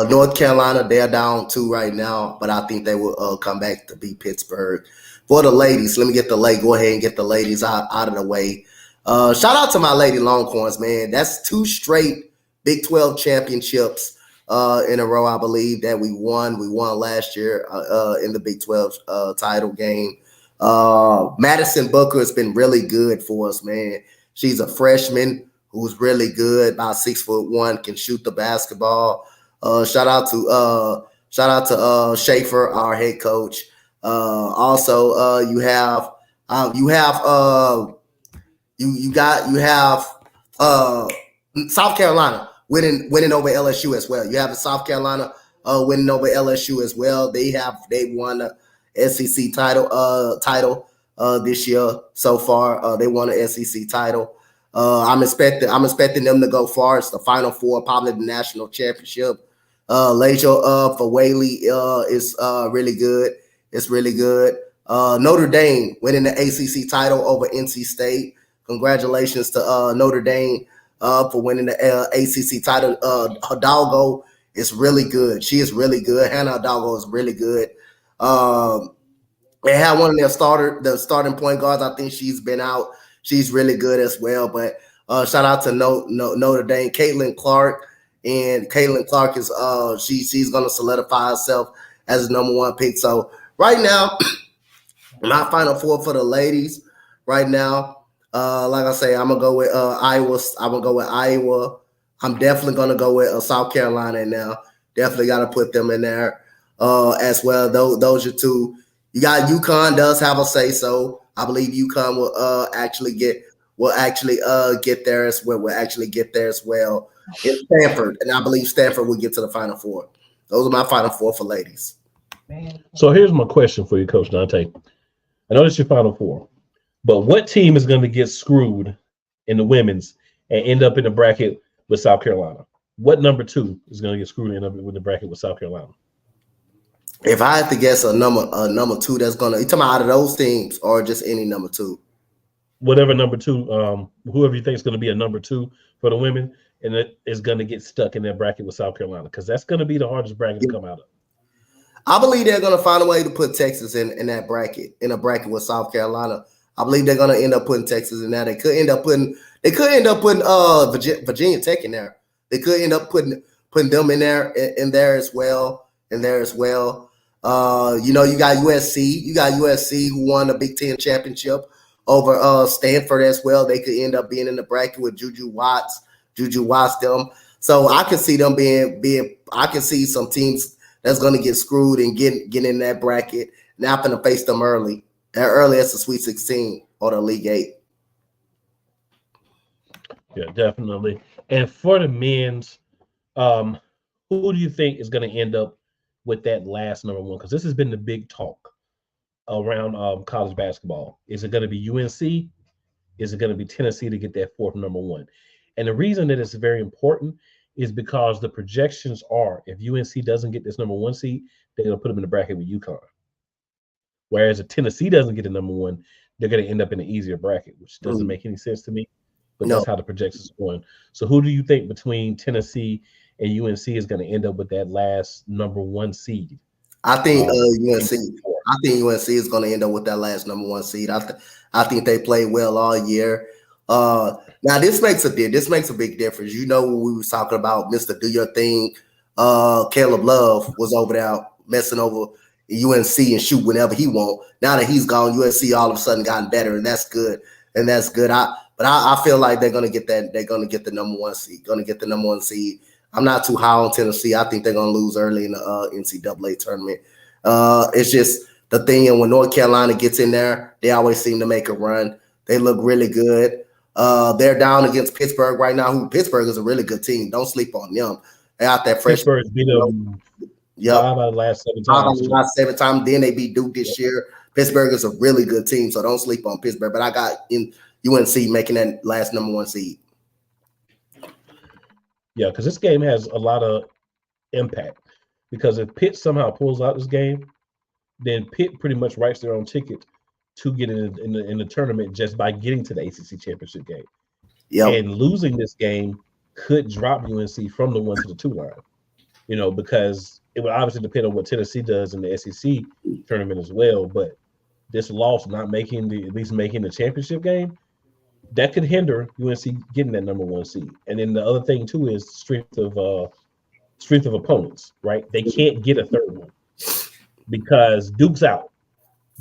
Speaker 3: North Carolina, they're down 2 right now, but I think they will come back to beat Pittsburgh. For the ladies, let me go ahead and get the ladies out of the way. Shout out to my lady Longhorns, man. That's 2 straight Big 12 championships in a row, I believe, that we won. We won last year in the Big 12 title game. Madison Booker has been really good for us, man. She's a freshman who's really good, about 6'1", can shoot the basketball. Shout out to Schaefer, our head coach. Also, you have South Carolina winning over LSU as well. You have South Carolina winning over LSU as well. They won the SEC title this year so far. They won the SEC title. I'm expecting them to go far. It's the Final Four, probably the national championship. Lajo for Whaley is really good. It's really good. Notre Dame winning the ACC title over NC State. Congratulations to Notre Dame for winning the ACC title. Hidalgo is really good. She is really good. Hannah Hidalgo is really good. They had one of their starting point guards. I think she's been out. She's really good as well. But shout out to Notre Dame, Caitlin Clark, and Caitlin Clark is she's going to solidify herself as the number 1 pick. So right now, my Final Four for the ladies. Right now, like I say, I'm gonna go with Iowa. I'm gonna go with Iowa. I'm definitely gonna go with South Carolina now. Definitely got to put them in there as well. Those are 2. You got UConn does have a say so. I believe UConn will actually get there as well. Will actually get there as well. It's Stanford, and I believe Stanford will get to the Final Four. Those are my Final Four for ladies.
Speaker 1: So here's my question for you, Coach Dante. I know it's your Final Four, but what team is going to get screwed in the women's and end up in the bracket with South Carolina? What number 2 is going to get screwed and end up with the bracket with South Carolina?
Speaker 3: If I had to guess a number 2 that's gonna, you talking about out of those teams or just any number 2?
Speaker 1: Whatever number 2, whoever you think is going to be a number 2 for the women, and it is going to get stuck in that bracket with South Carolina, because that's going to be the hardest bracket to come out of.
Speaker 3: I believe they're going to find a way to put Texas in that bracket, in a bracket with South Carolina. I believe they're going to end up putting Texas in there. They could end up putting Virginia Tech in there. They could end up putting them in there as well. You got USC. You got USC who won the Big Ten championship over Stanford as well. They could end up being in the bracket with Juju Watts them. So I can see them being. I can see some teams that's going to get screwed and get in that bracket. Now I'm going to face them early as the Sweet 16 or the League 8.
Speaker 1: Yeah, definitely. And for the men's, who do you think is going to end up with that last number 1? Because this has been the big talk around college basketball. Is it going to be UNC? Is it going to be Tennessee to get that 4th number 1? And the reason that it's very important is because the projections are, if UNC doesn't get this number 1 seed, they're going to put them in the bracket with UConn. Whereas if Tennessee doesn't get the number 1, they're going to end up in an easier bracket, which doesn't make any sense to me. But that's how the projections are going. So who do you think between Tennessee and UNC is going to end up with that last number 1 seed.
Speaker 3: I think
Speaker 1: in
Speaker 3: UNC. I think UNC is going to end up with that last number 1 seed. I think they played well all year. Now this makes a big difference. You know, when we was talking about Mr. Do Your Thing, Caleb Love was over there messing over UNC and shoot whenever he want. Now that he's gone, UNC all of a sudden gotten better, and that's good. I feel like they're gonna get that. They're gonna get the number 1 seed. Gonna get the number 1 seed. I'm not too high on Tennessee. I think they're gonna lose early in the NCAA tournament. It's just the thing, and when North Carolina gets in there, they always seem to make a run. They look really good. They're down against Pittsburgh right now. Pittsburgh is a really good team. Don't sleep on them. They out there fresh.
Speaker 1: Pittsburgh's beat them 5 out of the last 7 times.
Speaker 3: 5 out of the last 7 times. Then they beat Duke this year. Pittsburgh is a really good team, so don't sleep on Pittsburgh. But I got in UNC making that last number 1 seed.
Speaker 1: Yeah, because this game has a lot of impact. Because if Pitt somehow pulls out this game, then Pitt pretty much writes their own ticket to get in the tournament just by getting to the ACC championship game.
Speaker 3: Yep.
Speaker 1: And losing this game could drop UNC from the 1 to the 2 line. You know, because it would obviously depend on what Tennessee does in the SEC tournament as well. But this loss, not making the championship game, that could hinder UNC getting that number 1 seed. And then the other thing too is strength of opponents, right? They can't get a third one because Duke's out.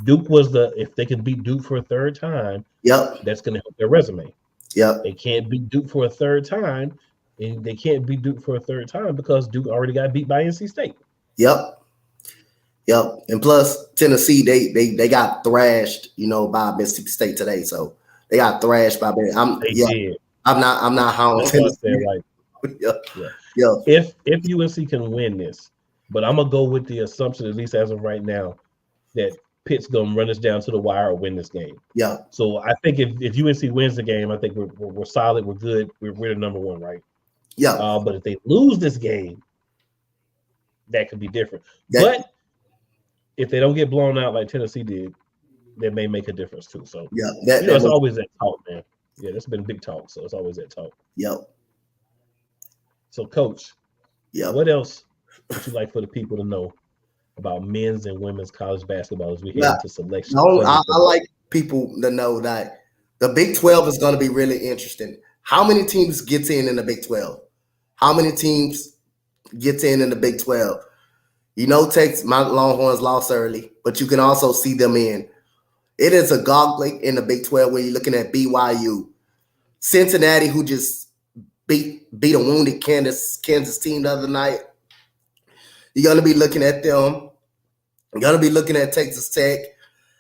Speaker 1: Duke was if they can beat Duke for a third time, that's going to help their resume. They can't beat Duke for a third time, and they can't beat Duke for a third time because Duke already got beat by NC State.
Speaker 3: And plus Tennessee, they got thrashed, by Mississippi State today. So they got thrashed by I'm not high on Tennessee.
Speaker 1: If UNC can win this, but I'm gonna go with the assumption, at least as of right now, that Pitt's gonna run us down to the wire or win this game. So I think if UNC wins the game, I think we're solid, we're good, we're the number 1, right? But if they lose this game, that could be different. But if they don't get blown out like Tennessee did, that may make a difference too. So it's always that talk, man. Yeah, that's been big talk, so it's always that talk. So, Coach, what else would you like for the people to know about men's and women's college basketball as we head into selection?
Speaker 3: I like people to know that the Big 12 is going to be really interesting. How many teams gets in the Big 12? How many teams gets in the Big 12? Texas, my Longhorns lost early, but you can also see them in. It is a gauntlet in the Big 12 when you're looking at BYU. Cincinnati, who just beat a wounded Kansas team the other night. You're going to be looking at them. You're going to be looking at Texas Tech.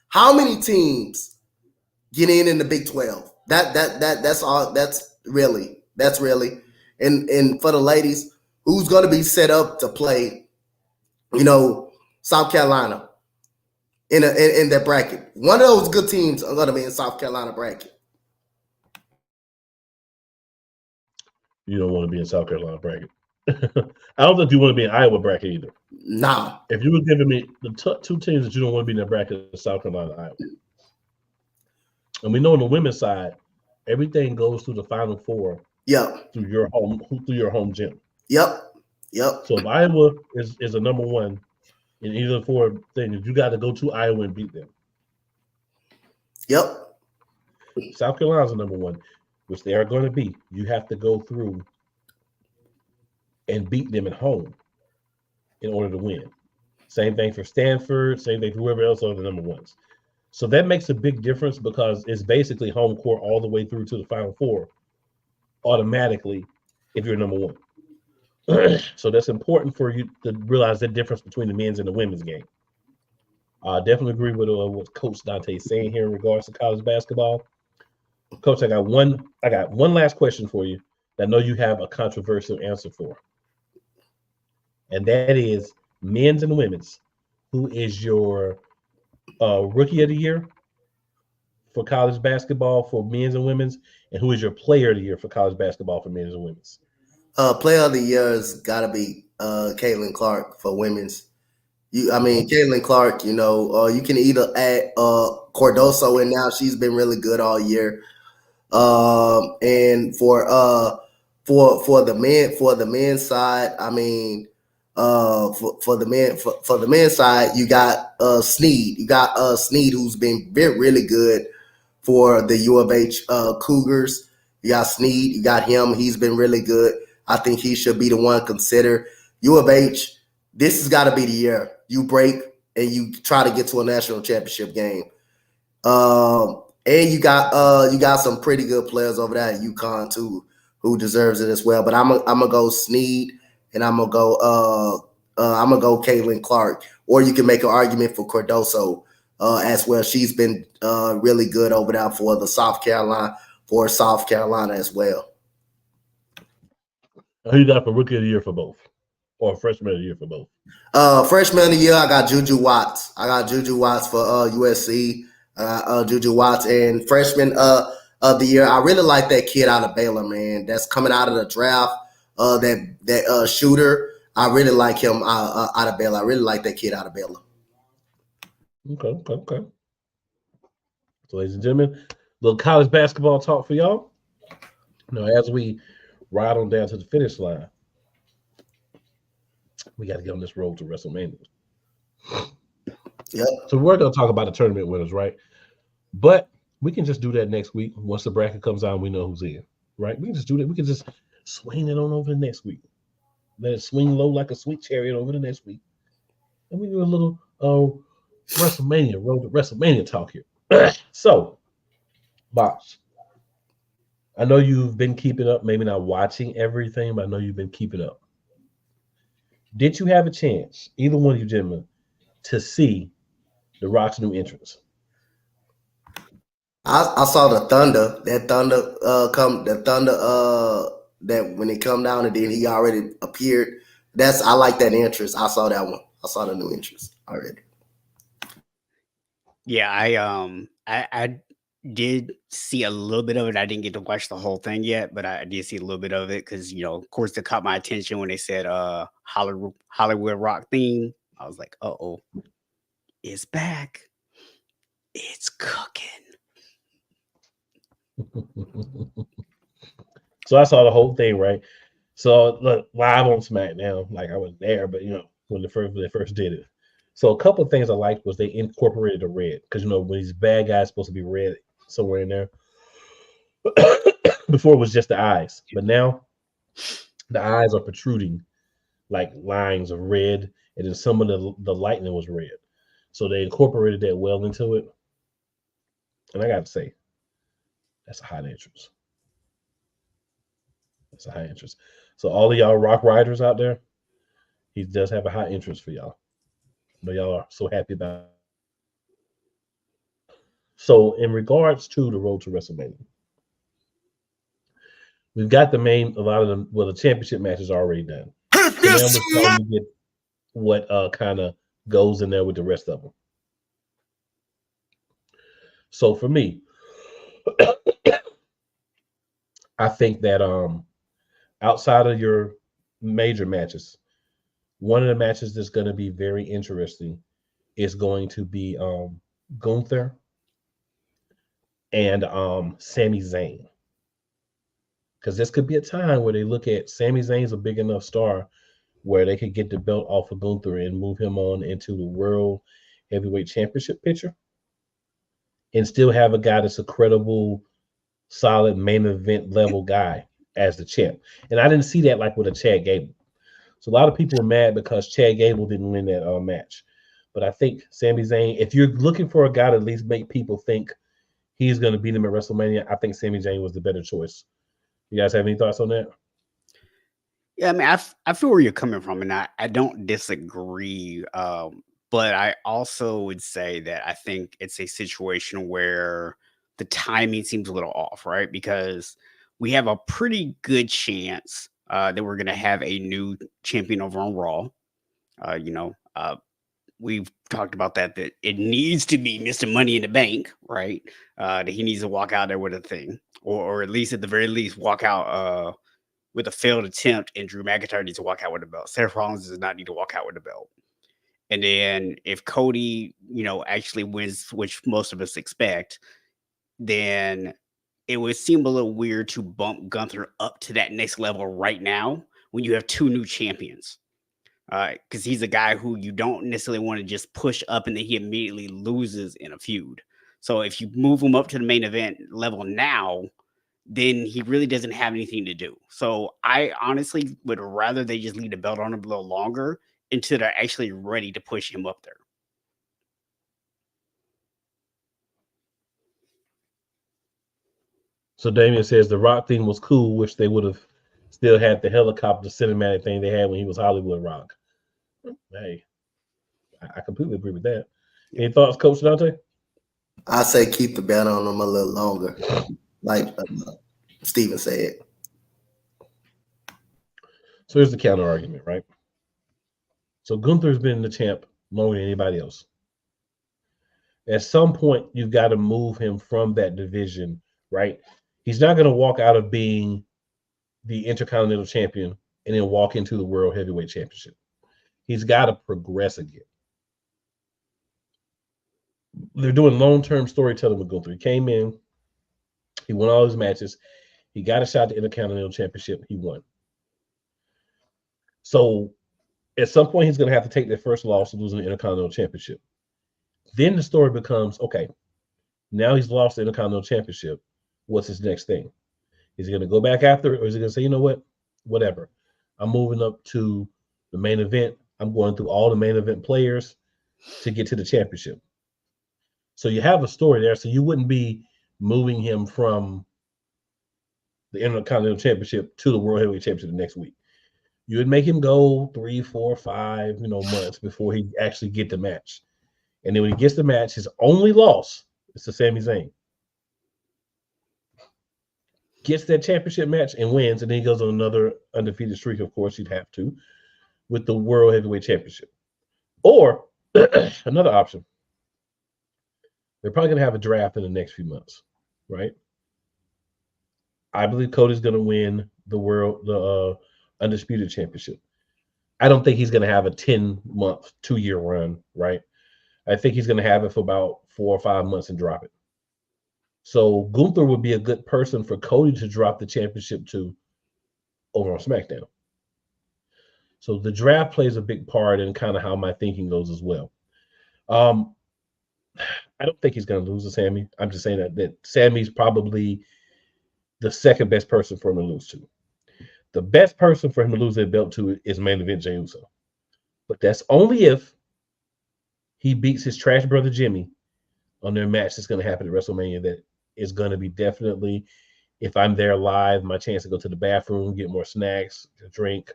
Speaker 3: How many teams get in the Big 12? That's all. That's really. And for the ladies, who's going to be set up to play, South Carolina in that bracket? One of those good teams are going to be in South Carolina bracket.
Speaker 1: You don't want to be in South Carolina bracket. I don't think you want to be in Iowa bracket either.
Speaker 3: No.
Speaker 1: If you were giving me the 2 teams that you don't want to be in that bracket, South Carolina, Iowa. And we know on the women's side, everything goes through the Final Four. Through your home gym. So if Iowa is a number 1 in either of the 4 things, you got to go to Iowa and beat them. South Carolina's a number 1, which they are going to be. You have to go through and beat them at home in order to win. Same thing for Stanford, same thing for whoever else are the number 1s. So that makes a big difference because it's basically home court all the way through to the Final Four automatically if you're number 1. So that's important for you to realize the difference between the men's and the women's game. I definitely agree with what Coach Dante is saying here in regards to college basketball. Coach, I got one last question for you that I know you have a controversial answer for. And that is men's and women's. Who is your rookie of the year for college basketball for men's and women's? And who is your player of the year for college basketball for men's and women's?
Speaker 3: Player of the year has got to be Caitlin Clark for women's. Caitlin Clark, you can either add Cordoso in now. She's been really good all year. And for for the men's side, I mean, for the men's side, you got Sneed. You got Sneed, who's been really good for the U of H Cougars. You got Sneed. You got him. He's been really good. I think he should be the one considered. U of H, this has got to be the year you break and you try to get to a national championship game. And you got some pretty good players over there at UConn too, who deserves it as well. But I'm gonna go Sneed, and I'm gonna go Caitlin Clark, or you can make an argument for Cardoso as well. She's been really good over there for South Carolina as well.
Speaker 1: Who you got for rookie of the year for both, or freshman of the year for both?
Speaker 3: Freshman of the year, I got Juju Watts. I got Juju Watts for USC. Juju Watts, and freshman of the year, I really like that kid out of Baylor, man. That's coming out of the draft. That shooter, I really like him out of Baylor. I really like that kid out of Baylor.
Speaker 1: Okay. So, ladies and gentlemen, little college basketball talk for y'all. Now, as we ride on down to the finish line, we got to get on this road to WrestleMania.
Speaker 3: Yep.
Speaker 1: So we're going to talk about the tournament winners, right? But we can just do that next week. Once the bracket comes out, we know who's in, right? We can just do that. We can just swing it on over the next week. Let it swing low like a sweet chariot over the next week. And we do a little WrestleMania, road to WrestleMania talk here. So, Bosh, I know you've been keeping up, maybe not watching everything, but I know you've been keeping up. Did you have a chance, either one of you gentlemen, to see The Rock's new entrance?
Speaker 3: I saw the Thunder. That when it come down and then he already appeared. I like that entrance. I saw that one. I saw the new entrance already.
Speaker 2: Yeah, I did see a little bit of it. I didn't get to watch the whole thing yet, but I did see a little bit of it because, of course, it caught my attention when they said Hollywood Rock theme. I was like, uh-oh, it's back. It's cooking.
Speaker 1: So I saw the whole thing, right? So look, live on SmackDown, like I was there, but when they first did it. So a couple of things I liked was they incorporated the red because when these bad guys supposed to be red somewhere in there. Before it was just the eyes, but now the eyes are protruding like lines of red, and then some of the lightning was red. So they incorporated that well into it, and I got to say, that's a hot entrance. That's a high interest. So all of y'all Rock Riders out there, he does have a high interest for y'all. But y'all are so happy about it. So in regards to the road to WrestleMania, we've got the championship matches are already done. So now we're trying to get what kind of goes in there with the rest of them. So for me, I think that outside of your major matches, one of the matches that's going to be very interesting is going to be Gunther and Sami Zayn. Because this could be a time where they look at Sami Zayn's a big enough star where they could get the belt off of Gunther and move him on into the World Heavyweight Championship picture and still have a guy that's a credible, solid main event level guy as the champ. And I didn't see that like with a Chad Gable. So a lot of people were mad because Chad Gable didn't win that match. But I think Sami Zayn, if you're looking for a guy to at least make people think he's going to beat him at WrestleMania, I think Sami Zayn was the better choice. You guys have any thoughts on that?
Speaker 2: Yeah, I mean, I feel where you're coming from, and I don't disagree. But I also would say that I think it's a situation where the timing seems a little off, right? Because we have a pretty good chance that we're going to have a new champion over on Raw. We've talked about that it needs to be Mr. Money in the Bank, right? That he needs to walk out there with a thing, or at least at the very least walk out with a failed attempt, and Drew McIntyre needs to walk out with the belt. Seth Rollins does not need to walk out with the belt. And then if Cody, actually wins, which most of us expect, then it would seem a little weird to bump Gunther up to that next level right now when you have two new champions. Because he's a guy who you don't necessarily want to just push up and then he immediately loses in a feud. So if you move him up to the main event level now, then he really doesn't have anything to do. So I honestly would rather they just leave the belt on him a little longer until they're actually ready to push him up there.
Speaker 1: So Damien says the Rock thing was cool. Wish they would have still had the helicopter cinematic thing they had when he was Hollywood Rock. Hey, I completely agree with that. Any thoughts, Coach Dante?
Speaker 3: I say keep the belt on him a little longer, like Steven said.
Speaker 1: So here's the counter argument, right? So Gunther's been the champ longer than anybody else. At some point, you've got to move him from that division, right? He's not going to walk out of being the Intercontinental Champion and then walk into the World Heavyweight Championship. He's got to progress again. They're doing long-term storytelling with Gunther. He came in, he won all his matches, he got a shot at the Intercontinental Championship, he won. So at some point, he's going to have to take that first loss and losing the Intercontinental Championship. Then the story becomes, okay, now he's lost the Intercontinental Championship. What's his next thing? Is he going to go back after it, or is he going to say, you know what, whatever, I'm moving up to the main event. I'm going through all the main event players to get to the championship. So you have a story there. So you wouldn't be moving him from the Intercontinental Championship to the World Heavyweight Championship the next week. You would make him go 3, 4, 5, months before he actually get the match. And then when he gets the match, his only loss is to Sami Zayn. Gets that championship match and wins, and then he goes on another undefeated streak. Of course, you'd have to with the World Heavyweight Championship. Or another option, they're probably going to have a draft in the next few months, right? I believe Cody's going to win the Undisputed Championship. I don't think he's going to have a 10-month, 2-year run, right? I think he's going to have it for about 4 or 5 months and drop it. So Gunther would be a good person for Cody to drop the championship to over on SmackDown. So the draft plays a big part in kind of how my thinking goes as well. I don't think he's going to lose to Sami. I'm just saying that Sami's probably the second best person for him to lose to. The best person for him to lose that belt to is main event Jey Uso. But that's only if he beats his trash brother Jimmy on their match that's going to happen at WrestleMania. That is going to be definitely, if I'm there live, my chance to go to the bathroom, get more snacks, a drink.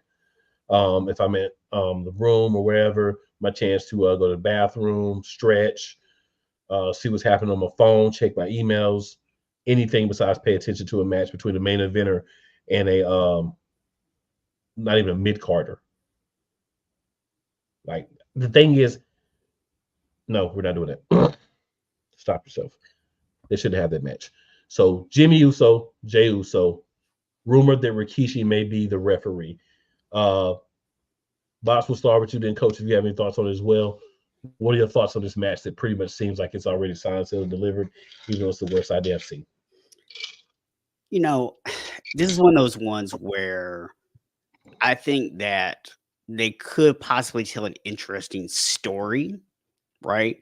Speaker 1: If I'm at the room or wherever, my chance to go to the bathroom, stretch, see what's happening on my phone, check my emails, anything besides pay attention to a match between a main eventer and a not even a mid-carder. Like, the thing is, no, we're not doing that. Stop yourself. They should have that match. So Jimmy Uso, Jey Uso, rumored that Rikishi may be the referee. Boss, will start with you then, Coach, if you have any thoughts on it as well. What are your thoughts on this match that pretty much seems like it's already signed, sealed, and delivered, even though it's the worst idea I've seen?
Speaker 2: This is one of those ones where I think that they could possibly tell an interesting story, right?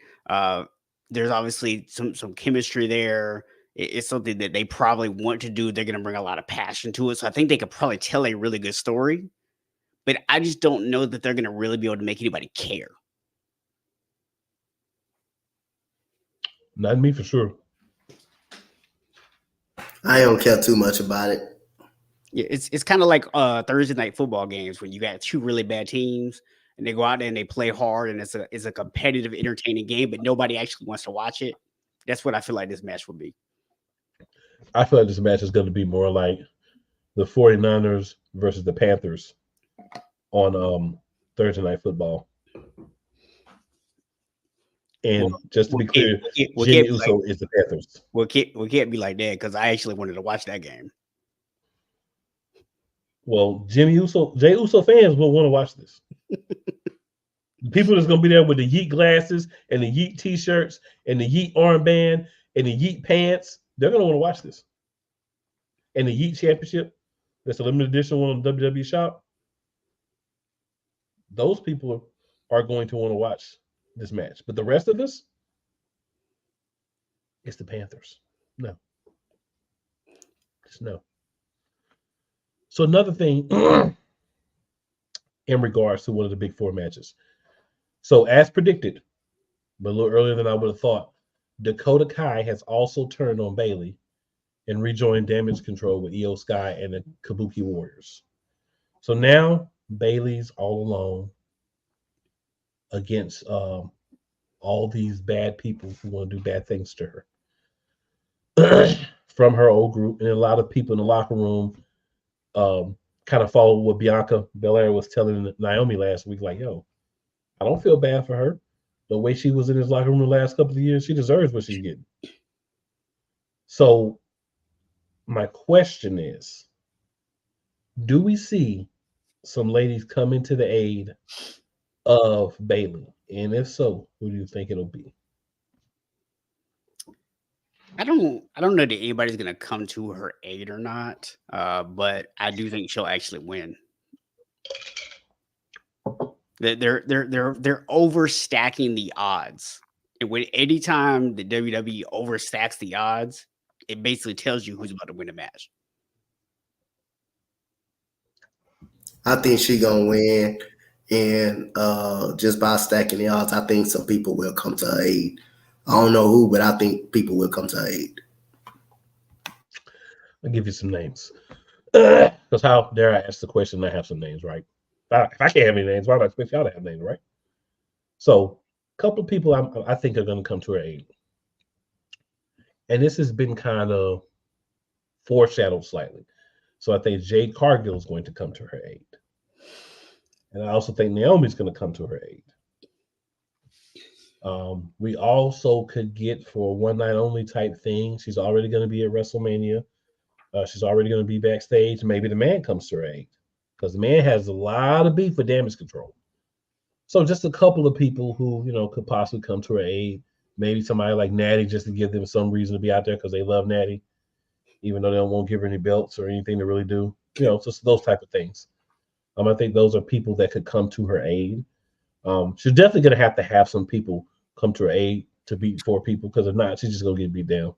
Speaker 2: There's obviously some chemistry there. It's something that they probably want to do. They're going to bring a lot of passion to it. So I think they could probably tell a really good story. But I just don't know that they're going to really be able to make anybody care.
Speaker 1: Not me for sure.
Speaker 3: I don't care too much about it.
Speaker 2: Yeah, it's kind of like Thursday night football games when you got two really bad teams and they go out there and they play hard and it's a competitive, entertaining game, but nobody actually wants to watch it. That's what I feel like this match will be.
Speaker 1: I feel like this match is going to be more like the 49ers versus the Panthers on Thursday night football. And just to be clear, Jimmy Uso is the Panthers.
Speaker 2: We can't be like that because I actually wanted to watch that game.
Speaker 1: Well, Jey Uso fans will want to watch this. People that's going to be there with the Yeet glasses and the Yeet t-shirts and the Yeet armband and the Yeet pants, they're going to want to watch this. and the Yeet Championship, that's a limited edition one on WWE Shop, those people are going to want to watch this match. But the rest of us, it's the Panthers. No. Just no. So another thing in regards to one of the big four matches. So as predicted, but a little earlier than I would have thought, Dakota Kai has also turned on Bayley and rejoined Damage Control with Io Sky and the Kabuki Warriors. So now Bayley's all alone against all these bad people who want to do bad things to her from her old group. And a lot of people in the locker room kind of followed what Bianca Belair was telling Naomi last week, like, yo, I don't feel bad for her. The way she was in his locker room the last couple of years, she deserves what she's getting. So my question is, do we see some ladies coming to the aid of Bayley? And if so, who do you think it'll be?
Speaker 2: I don't know that anybody's gonna come to her aid or not, but I do think she'll actually win. They're overstacking the odds, and when anytime the WWE overstacks the odds, it basically tells you who's about to win a match.
Speaker 3: I think she's gonna win, and just by stacking the odds, I think some people will come to her aid. I don't know who, but I think people will come to her aid.
Speaker 1: I'll give you some names. Because how dare I ask the question and I have some names, right? If I can't have any names, why do I expect y'all to have names, right? So a couple of people I think are going to come to her aid. And this has been kind of foreshadowed slightly. So I think Jade Cargill is going to come to her aid. And I also think Naomi's going to come to her aid. We also could get for a one night only type thing. She's already going to be at WrestleMania. She's already going to be backstage. Maybe the man comes to her aid because the man has a lot of beef with Damage Control. So just a couple of people who, could possibly come to her aid. Maybe somebody like Natty just to give them some reason to be out there because they love Natty, even though they won't give her any belts or anything to really do. Just those type of things. I think those are people that could come to her aid. She's definitely going to have some people come to her aid to beat four people because if not, she's just going to get beat down.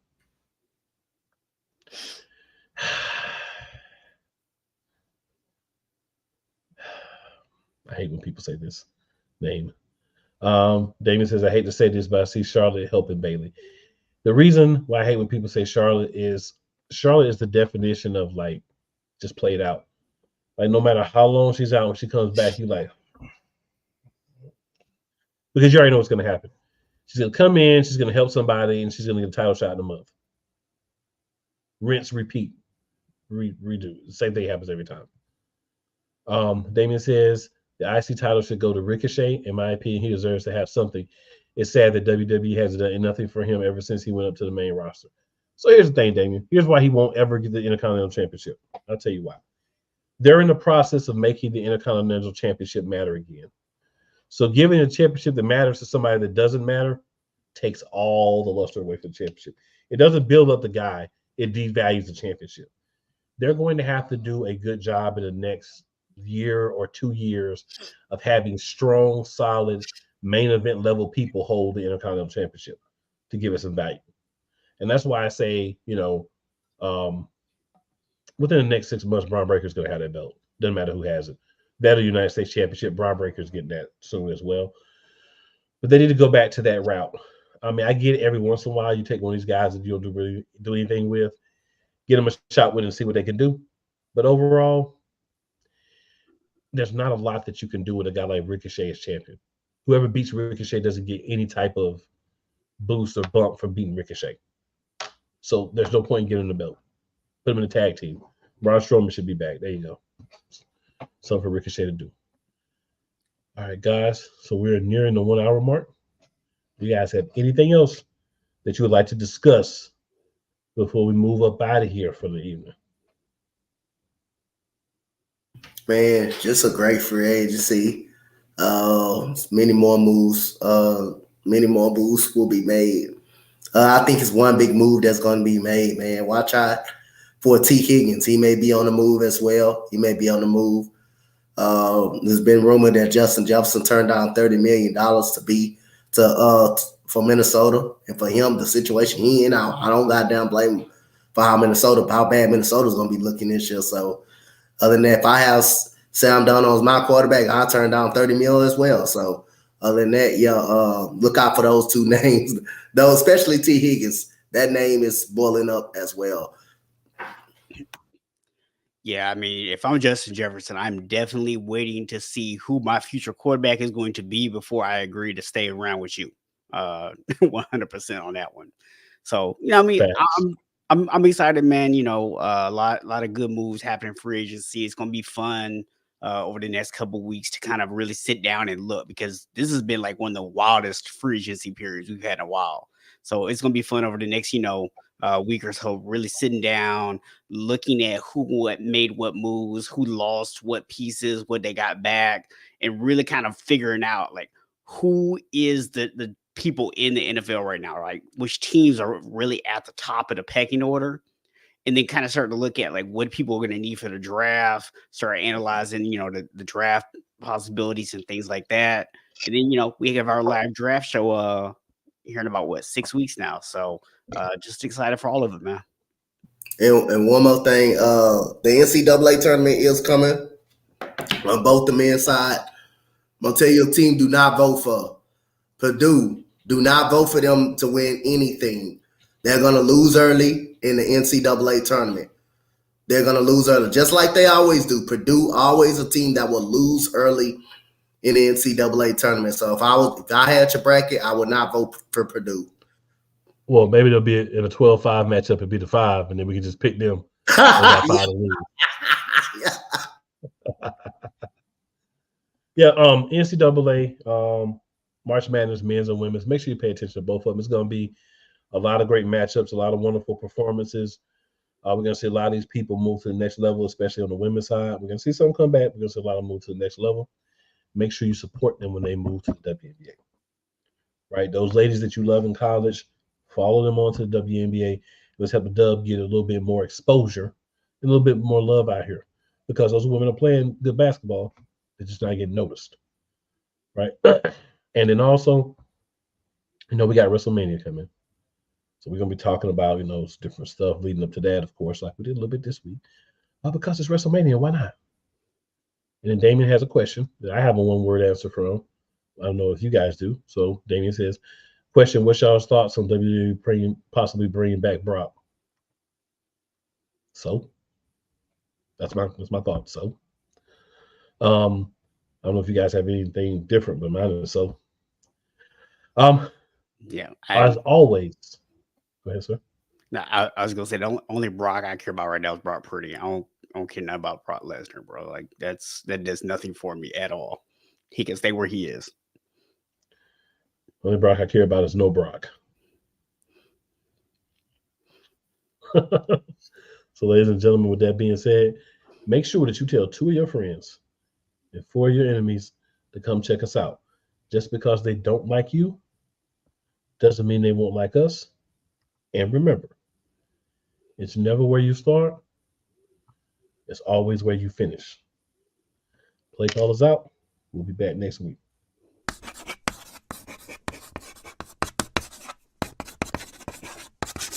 Speaker 1: I hate when people say this name. Damien says, I hate to say this, but I see Charlotte helping Bayley. The reason why I hate when people say Charlotte is the definition of like just played out. Like no matter how long she's out, when she comes back, you like, because you already know what's going to happen. She's going to come in, she's going to help somebody, and she's going to get a title shot in a month. Rinse, repeat, redo. The same thing happens every time. Damien says the IC title should go to Ricochet. In my opinion, he deserves to have something. It's sad that WWE has done nothing for him ever since he went up to the main roster. So here's the thing, Damien. Here's why he won't ever get the Intercontinental Championship. I'll tell you why. They're in the process of making the Intercontinental Championship matter again. So giving a championship that matters to somebody that doesn't matter takes all the luster away from the championship. It doesn't build up the guy. It devalues the championship. They're going to have to do a good job in the next year or 2 years of having strong, solid, main event level people hold the Intercontinental Championship to give it some value. And that's why I say, within the next 6 months, Braun Breaker's going to have that belt. Doesn't matter who has it. That or United States Championship, Braun Breaker's getting that soon as well. But they need to go back to that route. I mean, I get it every once in a while. You take one of these guys that you don't really do anything with, get them a shot with and see what they can do. But overall, there's not a lot that you can do with a guy like Ricochet as champion. Whoever beats Ricochet doesn't get any type of boost or bump from beating Ricochet. So there's no point in giving him the belt. Put him in the tag team. Braun Strowman should be back. There you go. Something for Ricochet to do. All right, guys. So we're nearing the 1 hour mark. Do you guys have anything else that you would like to discuss before we move up out of here for the evening?
Speaker 3: Man, just a great free agency. Many more moves. Many more moves will be made. I think it's one big move that's going to be made, man. Watch out for T. Higgins. He may be on the move as well. He may be on the move. There's been rumor that Justin Jefferson turned down $30 million for Minnesota, and for him, the situation he in, I don't goddamn blame him for how bad Minnesota's gonna be looking this year. So, other than that, if I have Sam Darnold as my quarterback, I turn down $30 million as well. So, other than that, look out for those two names, though, especially T. Higgins. That name is boiling up as well.
Speaker 2: Yeah, I mean, if I'm Justin Jefferson, I'm definitely waiting to see who my future quarterback is going to be before I agree to stay around with you. 100% on that one. So, I mean,
Speaker 1: Facts.
Speaker 2: I'm excited, man. A lot of good moves happening free agency. It's gonna be fun over the next couple of weeks to kind of really sit down and look, because this has been like one of the wildest free agency periods we've had in a while. So it's gonna be fun over the next, week or so, really sitting down, looking at what made what moves, who lost what pieces, what they got back, and really kind of figuring out like who is the people in the NFL right now, right? Which teams are really at the top of the pecking order, and then kind of start to look at like what people are going to need for the draft, start analyzing, the draft possibilities and things like that. And then, we have our live draft show here in about 6 weeks now. So just excited for all of it, man.
Speaker 3: And one more thing, the NCAA tournament is coming on both the men's side. I'm gonna tell your team, do not vote for Purdue. Do not vote for them to win anything. They're gonna lose early in the NCAA tournament. They're gonna lose early, just like they always do. Purdue always a team that will lose early in the NCAA tournament. So if I had your bracket, I would not vote for Purdue.
Speaker 1: Well, maybe they'll be in a 12-5 matchup and be the 5, and then we can just pick them. Got 5 to lose. Yeah, NCAA, March Madness, men's and women's. Make sure you pay attention to both of them. It's going to be a lot of great matchups, a lot of wonderful performances. We're going to see a lot of these people move to the next level, especially on the women's side. We're going to see some come back. We're going to see a lot of move to the next level. Make sure you support them when they move to the WNBA. Right? Those ladies that you love in college, follow them on to the WNBA. Let's help the Dub get a little bit more exposure, and a little bit more love out here, because those women are playing good basketball. They're just not getting noticed. Right? And then also, we got WrestleMania coming. So we're going to be talking about, different stuff leading up to that, of course, like we did a little bit this week. Because it's WrestleMania, why not? And then Damien has a question that I have a one-word answer from. I don't know if you guys do. So Damien says, question, what's y'all's thoughts on WWE possibly bringing back Brock? So that's my thoughts. So I don't know if you guys have anything different, but mine is so.
Speaker 2: Yeah.
Speaker 1: As always, go ahead, sir.
Speaker 2: No, I was gonna say the only Brock I care about right now is Brock Purdy. I don't care nothing about Brock Lesnar, bro. Like that does nothing for me at all. He can stay where he is.
Speaker 1: Only Brock I care about is no Brock. So, ladies and gentlemen, with that being said, make sure that you tell 2 of your friends and 4 of your enemies to come check us out. Just because they don't like you doesn't mean they won't like us. And remember, it's never where you start. It's always where you finish. PlayCallers out. We'll be back next week.